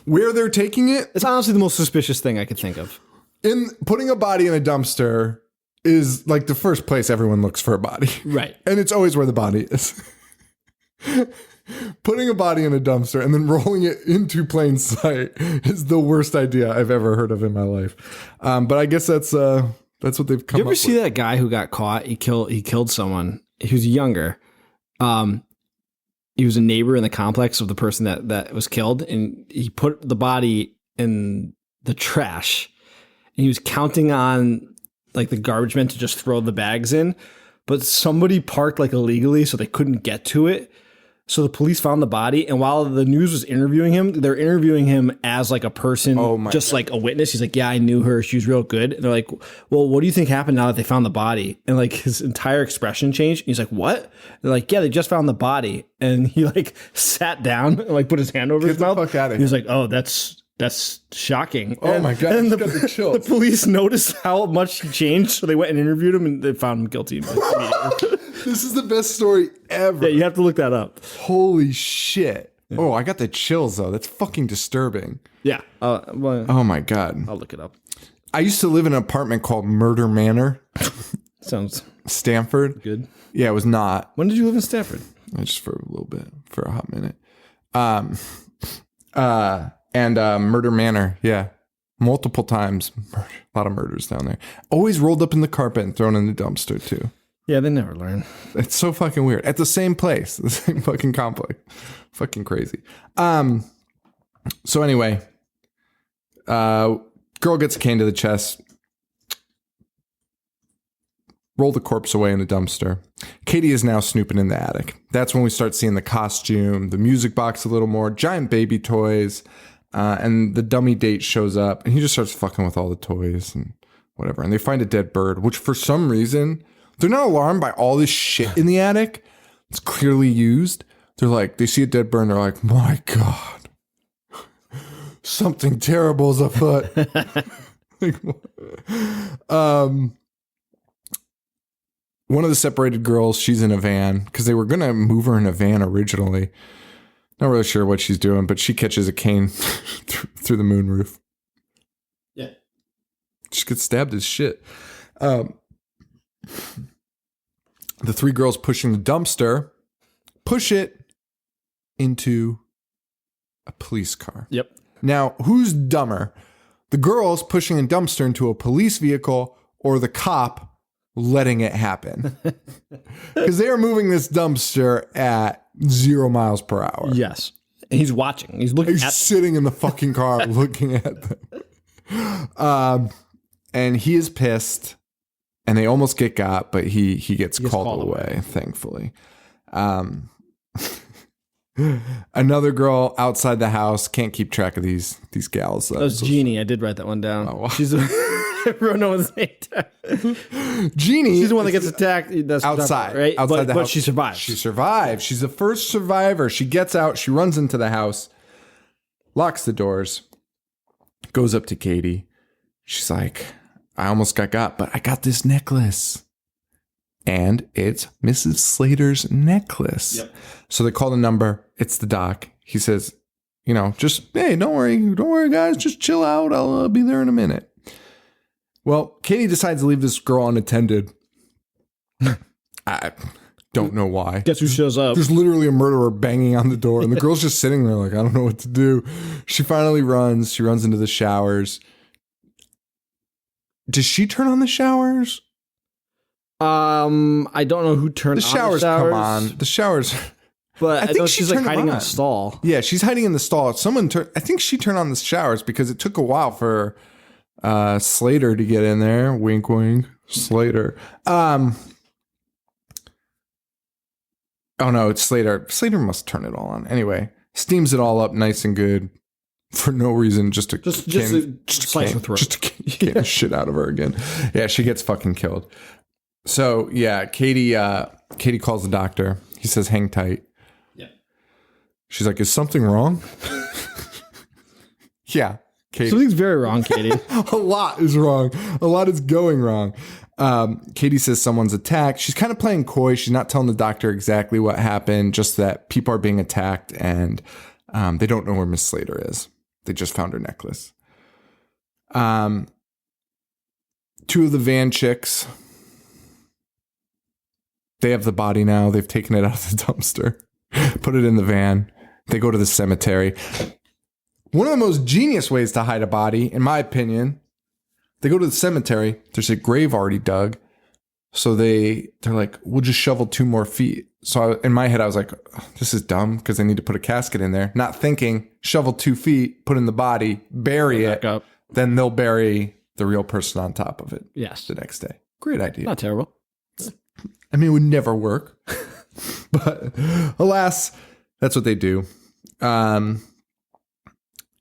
Where they're taking it? It's honestly the most suspicious thing I could think of. In putting a body in a dumpster is like the first place everyone looks for a body. Right. And it's always where the body is. Putting a body in a dumpster and then rolling it into plain sight is the worst idea I've ever heard of in my life. But I guess that's what they've come up with. You ever see that guy who got caught? He killed someone. He was younger. He was a neighbor in the complex of the person that was killed, and he put the body in the trash, and he was counting on like the garbage men to just throw the bags in, but somebody parked like illegally, so they couldn't get to it. So the police found the body, and while the news was interviewing him, they're interviewing him as like a person, just like a witness. He's like, yeah, I knew her. She was real good. And they're like, well, what do you think happened now that they found the body? And like his entire expression changed. And he's like, what? They're like, yeah, they just found the body. And he like sat down and like put his hand over his mouth. Fuck out of here. He was like, oh, that's shocking. Oh my God. And the chills. The police noticed how much he changed. So they went and interviewed him, and they found him guilty immediately. This is the best story ever. Yeah, you have to look that up. Holy shit. Yeah. Oh, I got the chills though. That's fucking disturbing. Yeah. Well, oh my God. I'll look it up. I used to live in an apartment called Murder Manor. Sounds Stanford. good. Yeah, it was not. When did you live in Stanford? Just for a little bit, for a hot minute. And Murder Manor. Yeah. Multiple times. A lot of murders down there. Always rolled up in the carpet and thrown in the dumpster too. Yeah, they never learn. It's so fucking weird. At the same place, the same fucking complex. Fucking crazy. So anyway, girl gets a cane to the chest. Roll the corpse away in a dumpster. Katie is now snooping in the attic. That's when we start seeing the costume, the music box a little more, giant baby toys, and the dummy date shows up, and he just starts fucking with all the toys and whatever. And they find a dead bird, which for some reason, they're not alarmed by all this shit in the attic. It's clearly used. They're like, they see a dead bird and they're like, my God, something terrible is afoot. One of the separated girls, she's in a van because they were going to move her in a van originally. Not really sure what she's doing, but she catches a cane through the moonroof. Yeah. She gets stabbed as shit. The three girls pushing the dumpster push it into a police car. Yep. Now, who's dumber? The girls pushing a dumpster into a police vehicle or the cop letting it happen? Because they are moving this dumpster at 0 miles per hour. Yes. And he's watching. He's looking He's sitting in the fucking car looking at them. And he is pissed. And they almost get got, but he gets called away, thankfully. Another girl outside the house, can't keep track of these gals. That was Jeannie. I did write that one down. Oh, wow. She's I wrote no one's name. Jeannie. She's the one that gets attacked. That's outside, right? Outside the house. But she survives. She survives. She's the first survivor. She gets out. She runs into the house, locks the doors, goes up to Katie. She's like, I almost got, but I got this necklace. And it's Mrs. Slater's necklace. Yep. So they call the number. It's the doc. He says, just, hey, don't worry, guys. Just chill out. I'll be there in a minute. Well, Katie decides to leave this girl unattended. I don't know why. Guess who shows up? There's literally a murderer banging on the door, and the girl's just sitting there like, I don't know what to do. She finally runs. She runs into the showers. Does she turn on the showers? I don't know who turned the showers. Come on, the showers. But I think she's like hiding in a stall. Yeah, she's hiding in the stall. I think she turned on the showers because it took a while for Slater to get in there. Wink, wink. Slater. Oh no, it's Slater. Slater must turn it all on. Anyway, steams it all up nice and good for no reason, just to slice her throat. Just to get the shit out of her again. Yeah, she gets fucking killed. So yeah, Katie calls the doctor. He says, hang tight. Yeah. She's like, is something wrong? Yeah. Katie. Something's very wrong, Katie. A lot is wrong. A lot is going wrong. Katie says someone's attacked. She's kind of playing coy. She's not telling the doctor exactly what happened, just that people are being attacked and they don't know where Miss Slater is. They just found her necklace. Two of the van chicks, they have the body now. They've taken it out of the dumpster, put it in the van. They go to the cemetery. One of the most genius ways to hide a body, in my opinion, they go to the cemetery. There's a grave already dug. So they're like, we'll just shovel 2 more feet. So in my head, I was like, oh, this is dumb because they need to put a casket in there. Not thinking, shovel 2 feet, put in the body, bury it. Up. Then they'll bury the real person on top of it. Yes. The next day. Great idea. Not terrible. I mean, it would never work. But alas, that's what they do. Yeah,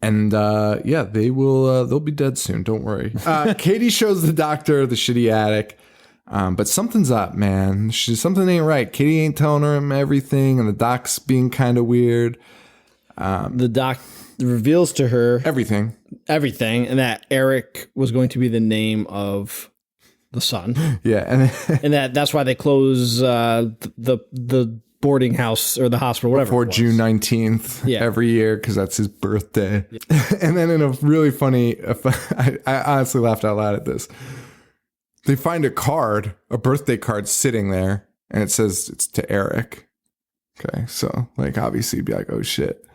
they'll be dead soon. Don't worry. Katie shows the doctor the shitty attic. But something's up, man. Something ain't right. Katie ain't telling him everything, and the doc's being kind of weird. The doc reveals to her everything, and that Eric was going to be the name of the son. Yeah, and that's why they close the boarding house or the hospital, whatever. Before June 19th every year, because that's his birthday. Yeah. And then in a really funny, I honestly laughed out loud at this. They find a birthday card sitting there, and it says it's to Eric. Okay, so like obviously you'd be like, oh shit.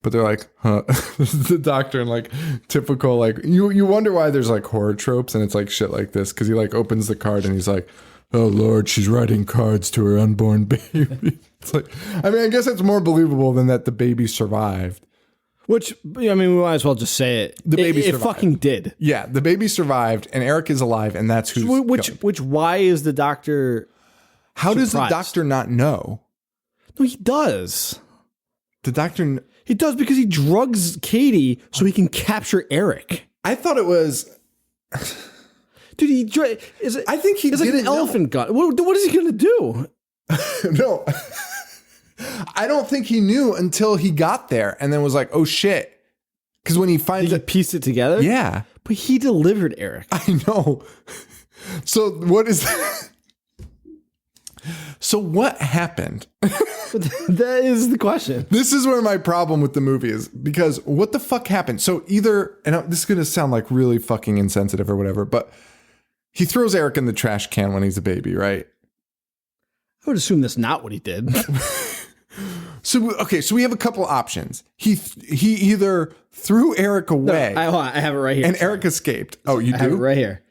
But they're like, huh. This is the doctor, and like typical, like you wonder why there's like horror tropes, and it's like shit like this, because he like opens the card and he's like, oh Lord, she's writing cards to her unborn baby. It's like, I mean, I guess it's more believable than that the baby survived. Which, I mean, we might as well just say it. The baby survived. It fucking did. Yeah, the baby survived, and Eric is alive, and that's who's Which why is the doctor How surprised? Does the doctor not know? No, he does. The doctor... He does because he drugs Katie so he can capture Eric. I thought it was... Dude, I think he did like an elephant gun. What is he going to do? No. I don't think he knew until he got there and then was like, oh shit. Because when he finds it, pieced it together? Yeah. But he delivered Eric. I know. So what is that? So what happened? That is the question. This is where my problem with the movie is, because what the fuck happened? So either, and this is going to sound like really fucking insensitive or whatever, but He throws Eric in the trash can when he's a baby, right? I would assume that's not what he did. So we have a couple options. He either threw Eric away. No, I have it right here. And Eric escaped. Oh, you do? I have it right here.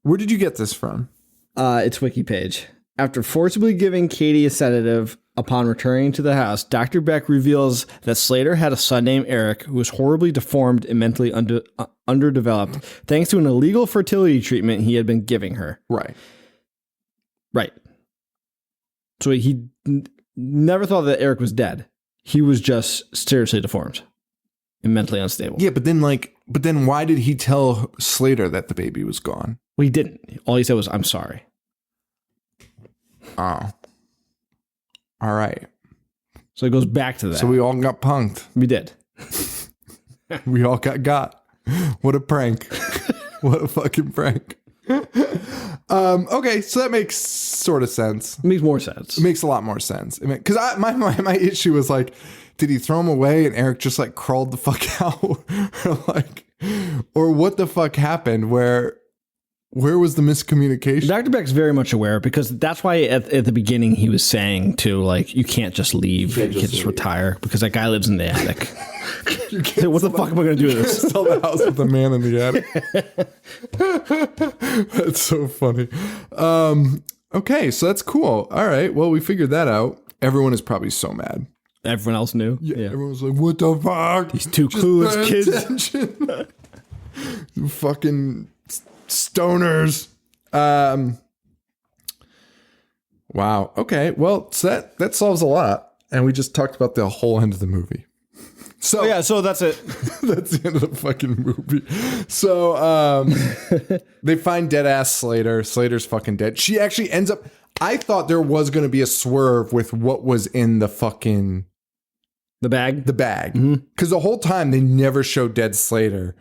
Where did you get this from? It's wiki page. After forcibly giving Katie a sedative upon returning to the house, Dr. Beck reveals that Slater had a son named Eric who was horribly deformed and mentally underdeveloped thanks to an illegal fertility treatment he had been giving her. Right. So he never thought that Eric was dead. He was just seriously deformed and mentally unstable. Yeah, but then why did he tell Slater that the baby was gone? Well, he didn't. All he said was, "I'm sorry." Oh. All right. So it goes back to that. So we all got punked. We did. We all got. What a prank. What a fucking prank. Okay, so that makes sort of sense. It makes more sense. It makes a lot more sense. Because my issue was like, did he throw him away and Eric just like crawled the fuck out? or what the fuck happened? Where was the miscommunication? Dr. Beck's very much aware because that's why at the beginning he was saying to like, you can't just leave. You can't just retire because that guy lives in the attic. What the fuck am I going to do with this? Sell the house with the man in the attic. That's so funny. Okay, so that's cool. All right, well, we figured that out. Everyone is probably so mad. Everyone else knew. Yeah. Everyone's like, what the fuck? These two clueless kids. You fucking stoners. Wow. Okay. Well, so that solves a lot. And we just talked about the whole end of the movie. So so that's it. That's the end of the fucking movie. So they find dead ass Slater. Slater's fucking dead. She actually ends up. I thought there was going to be a swerve with what was in the fucking bag. The bag. Because the whole time they never showed dead Slater.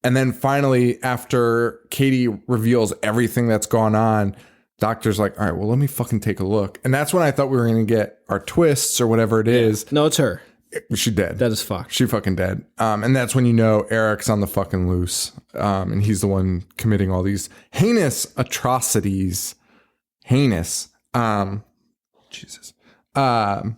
And then finally, after Katie reveals everything that's gone on, Doctor's like, all right, well, let me fucking take a look. And that's when I thought we were going to get our twists or whatever it is. No, it's her. She's dead. Dead as fuck. She fucking dead. And that's when you know Eric's on the fucking loose. And he's the one committing all these heinous atrocities. Heinous. Jesus. Back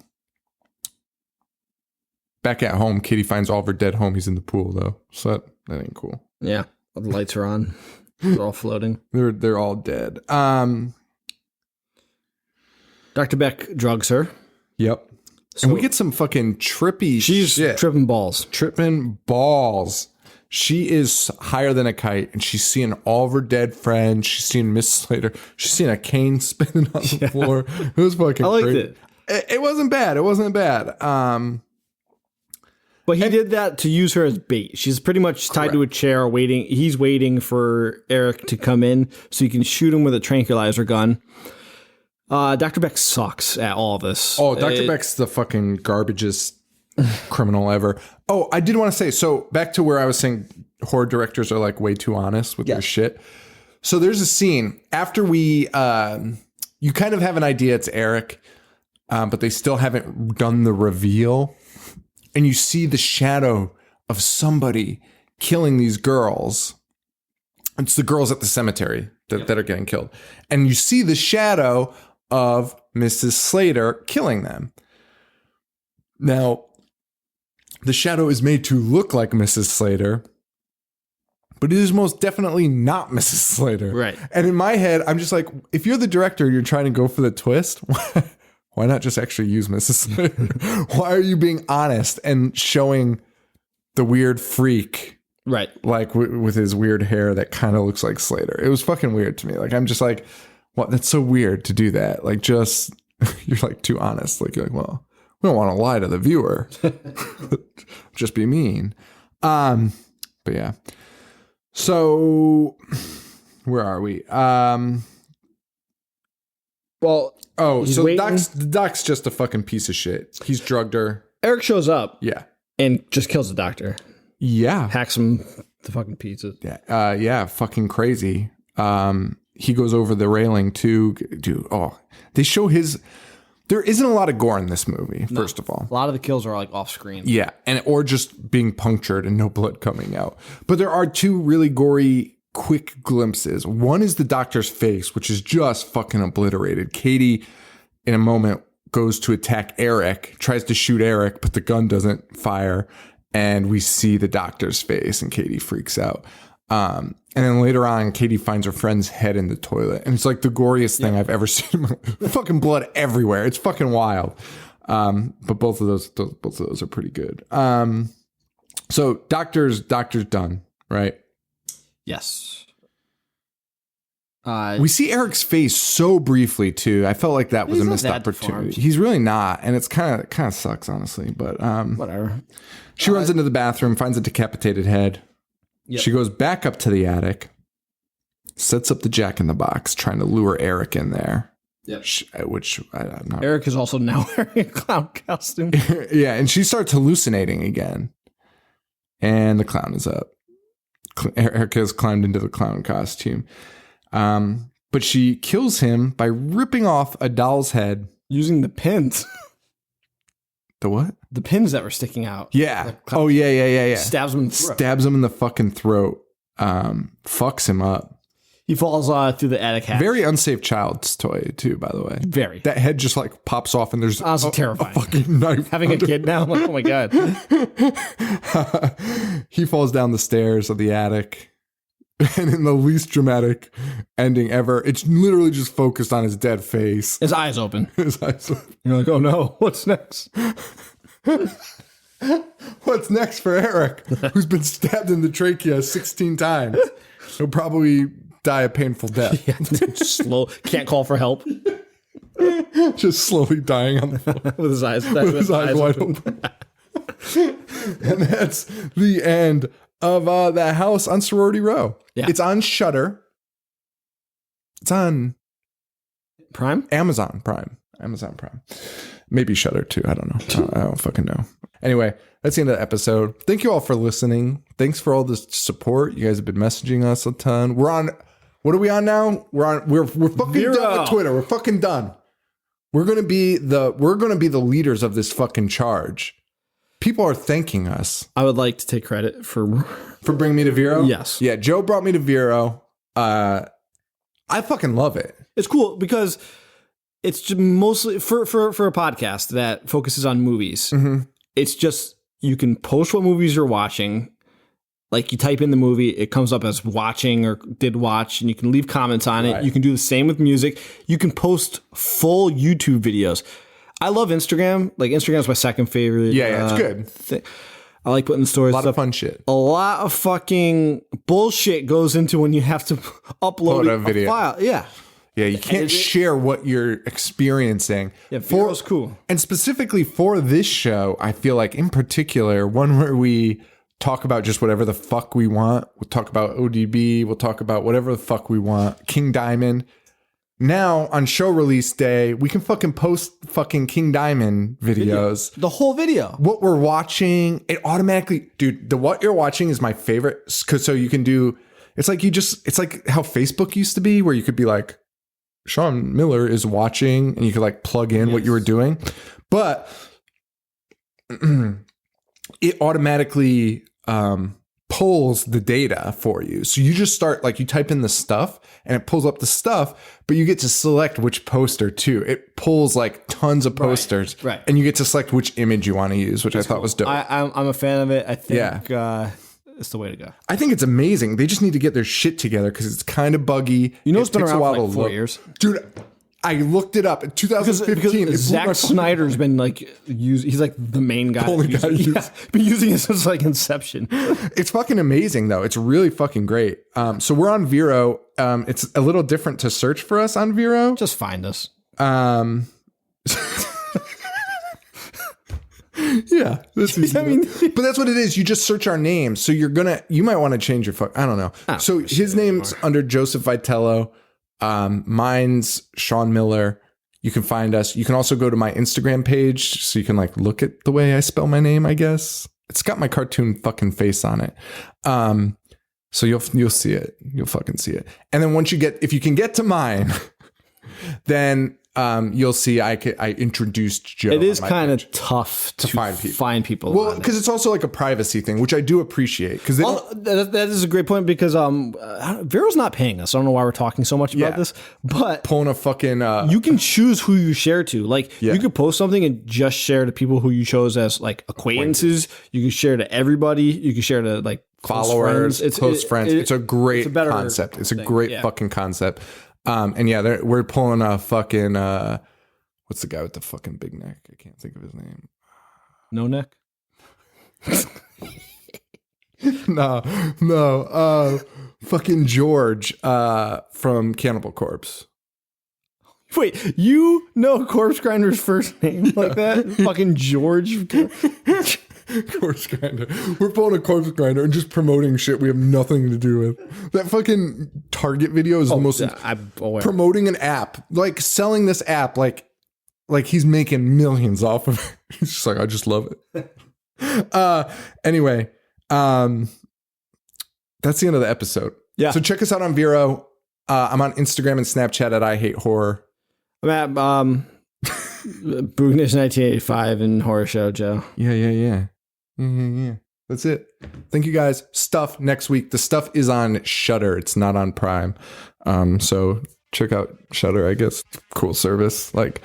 at home, Kitty finds all of her dead homies in the pool, though. So that ain't cool. Yeah. The lights are on. They're all floating. They're all dead. Dr. Beck drugs her. Yep. And we get some fucking trippy shit. Tripping balls. Tripping balls. She is higher than a kite, and she's seeing all of her dead friends. She's seeing Miss Slater. She's seeing a cane spinning on the floor. It was fucking I liked crazy. It wasn't bad. It wasn't bad. But he did that to use her as bait. She's pretty much tied to a chair waiting. He's waiting for Eric to come in so he can shoot him with a tranquilizer gun. Dr. Beck sucks at all of this. Oh, Dr. Beck's the fucking garbagest criminal ever. Oh, I did want to say, so back to where I was saying horror directors are like way too honest with their shit. So there's a scene after you kind of have an idea it's Eric, but they still haven't done the reveal. And you see the shadow of somebody killing these girls. It's the girls at the cemetery that are getting killed. And you see the shadow of Mrs. Slater killing them. Now, the shadow is made to look like Mrs. Slater, but it is most definitely not Mrs. Slater. Right. And in my head, I'm just like, if you're the director, you're trying to go for the twist, why not just actually use Mrs. Slater? Why are you being honest and showing the weird freak? Right. Like with his weird hair that kind of looks like Slater. It was fucking weird to me. Like, I'm just like, what? That's so weird to do that. Like, just, you're like too honest. Like, you're like, well, we don't want to lie to the viewer. Just be mean. But yeah. So where are we? Doc's just a fucking piece of shit. He's drugged her. Eric shows up. Yeah. And just kills the doctor. Yeah. Hacks him the fucking pizza. Yeah. Yeah. Fucking crazy. He goes over the railing too. Dude. Oh, they show there isn't a lot of gore in this movie. First of all, a lot of the kills are like off screen. Yeah. Or just being punctured and no blood coming out. But there are two really gory quick glimpses. One is the doctor's face, which is just fucking obliterated. Katie, in a moment, goes to attack Eric, tries to shoot Eric, but the gun doesn't fire. And we see the doctor's face and Katie freaks out. And then later on, Katie finds her friend's head in the toilet. And it's like the goriest thing I've ever seen. Fucking blood everywhere. It's fucking wild. But both of those are pretty good. So doctor's done, right? Yes. We see Eric's face so briefly too. I felt like that was a missed opportunity. Deformed. He's really not, and it's kind of sucks, honestly. But whatever. She runs into the bathroom, finds a decapitated head. Yep. She goes back up to the attic, sets up the Jack in the Box, trying to lure Eric in there. Yep. Which I'm not. Eric is also now wearing a clown costume. Yeah, and she starts hallucinating again, and the clown is up. Eric has climbed into the clown costume. But she kills him by ripping off a doll's head. Using the pins. The what? The pins that were sticking out. Yeah. Oh, yeah. Stabs him in the throat. Stabs him in the fucking throat. Fucks him up. He falls through the attic hatch. Very unsafe child's toy, too, by the way. Very. That head just like pops off and there's terrifying. A fucking knife. Having a kid now? Like, oh my God. He falls down the stairs of the attic. And in the least dramatic ending ever, it's literally just focused on his dead face. His eyes open. His eyes open. You're like, oh no, what's next? What's next for Eric, who's been stabbed in the trachea 16 times? He'll probably die a painful death. Yeah, slow. Can't call for help. Just slowly dying on the floor. With his eyes wide open. And that's the end of that house on Sorority Row. Yeah. It's on Shudder. It's on Prime? Amazon Prime. Maybe Shudder too. I don't know. I don't fucking know. Anyway, that's the end of the episode. Thank you all for listening. Thanks for all the support. You guys have been messaging us a ton. We're on. What are we on now? We're fucking Vero. done with Twitter. We're fucking done. We're gonna be the leaders of this fucking charge. People are thanking us. I would like to take credit for bringing me to Vero. Yes. Yeah. Joe brought me to Vero. I fucking love it. It's cool because it's just mostly for a podcast that focuses on movies. Mm-hmm. It's just, you can post what movies you're watching. Like you type in the movie, it comes up as watching or did watch, and you can leave comments on it. Right. You can do the same with music. You can post full YouTube videos. I love Instagram. Like Instagram's my second favorite. Yeah, it's good. I like putting the stories. A lot of fun shit. A lot of fucking bullshit goes into when you have to upload a video. File. Yeah. Yeah, you can't share what you're experiencing. Yeah, Vero's cool. And specifically for this show, I feel like in particular, one where we talk about just whatever the fuck we want. We'll talk about ODB. We'll talk about whatever the fuck we want. King Diamond. Now, on show release day, we can fucking post fucking King Diamond videos. The whole video. What we're watching, it automatically... Dude, the what you're watching is my favorite. Because so you can do... It's like it's like how Facebook used to be, where you could be like, Sean Miller is watching, and you could like plug in what you were doing. But it automatically pulls the data for you. So you just start, like, you type in the stuff and it pulls up the stuff, but you get to select which poster too. It pulls like tons of posters, right. And you get to select which image you want to use, which I thought was dope. I'm a fan of it. I think it's the way to go. I think it's amazing. They just need to get their shit together because it's kind of buggy. You know, it's been around for like 4 years. Dude, I looked it up in 2015. Because Zack Snyder's been like he's like the main guy. Been using it since like inception. It's fucking amazing though. It's really fucking great. So we're on Vero. It's a little different to search for us on Vero. Just find us. Yeah, that's easy. I mean, but that's what it is. You just search our names. So you might want to change your I don't know. So his name's under Joseph Vitello. Mine's Sean Miller. You can find us. You can also go to my Instagram page so you can like look at the way I spell my name, I guess. It's got my cartoon fucking face on it. So you'll see it. You'll fucking see it. And then if you can get to mine, then you'll see I introduced Joe. It is kind of tough to find people. Well, because it's also like a privacy thing, which I do appreciate. Because that is a great point, because Vero's not paying us. I don't know why we're talking so much about this, but pulling a fucking you can choose who you share to. Like you could post something and just share to people who you chose as like acquaintances. You can share to everybody. You can share to like followers, close friends. It's a great concept. It's a great fucking concept. And yeah, we're pulling a fucking what's the guy with the fucking big neck? I can't think of his name. No neck? No. Fucking George from Cannibal Corpse. Wait, you know Corpse Grinder's first name like that? Fucking George. Corpse Grinder. We're pulling a Corpse Grinder and just promoting shit we have nothing to do with. That fucking Target video is the most promoting an app, like selling this app, like he's making millions off of it. He's just like, I just love it. Anyway, that's the end of the episode. Yeah. So check us out on Vero. I'm on Instagram and Snapchat at I Hate Horror. I'm at Boognish 1985 and Horror Show Joe. Yeah. That's it. Thank you guys. Stuff next week. The stuff is on Shudder. It's not on Prime. So check out Shudder, I guess. Cool service. Like,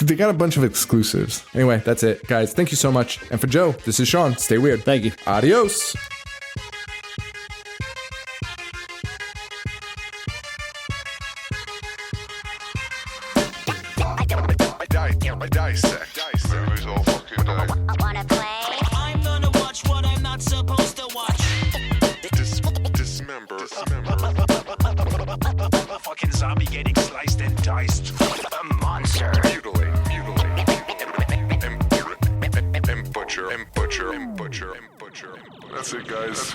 they got a bunch of exclusives. Anyway, that's it, guys. Thank you so much. And for Joe, this is Sean. Stay weird. Thank you. Adios. Dissect. Movies all fucking day. Wanna play? I'm gonna watch what I'm not supposed to watch. Dismember. A fucking zombie getting sliced and diced. A monster. Mutilate. And butcher. That's it, guys.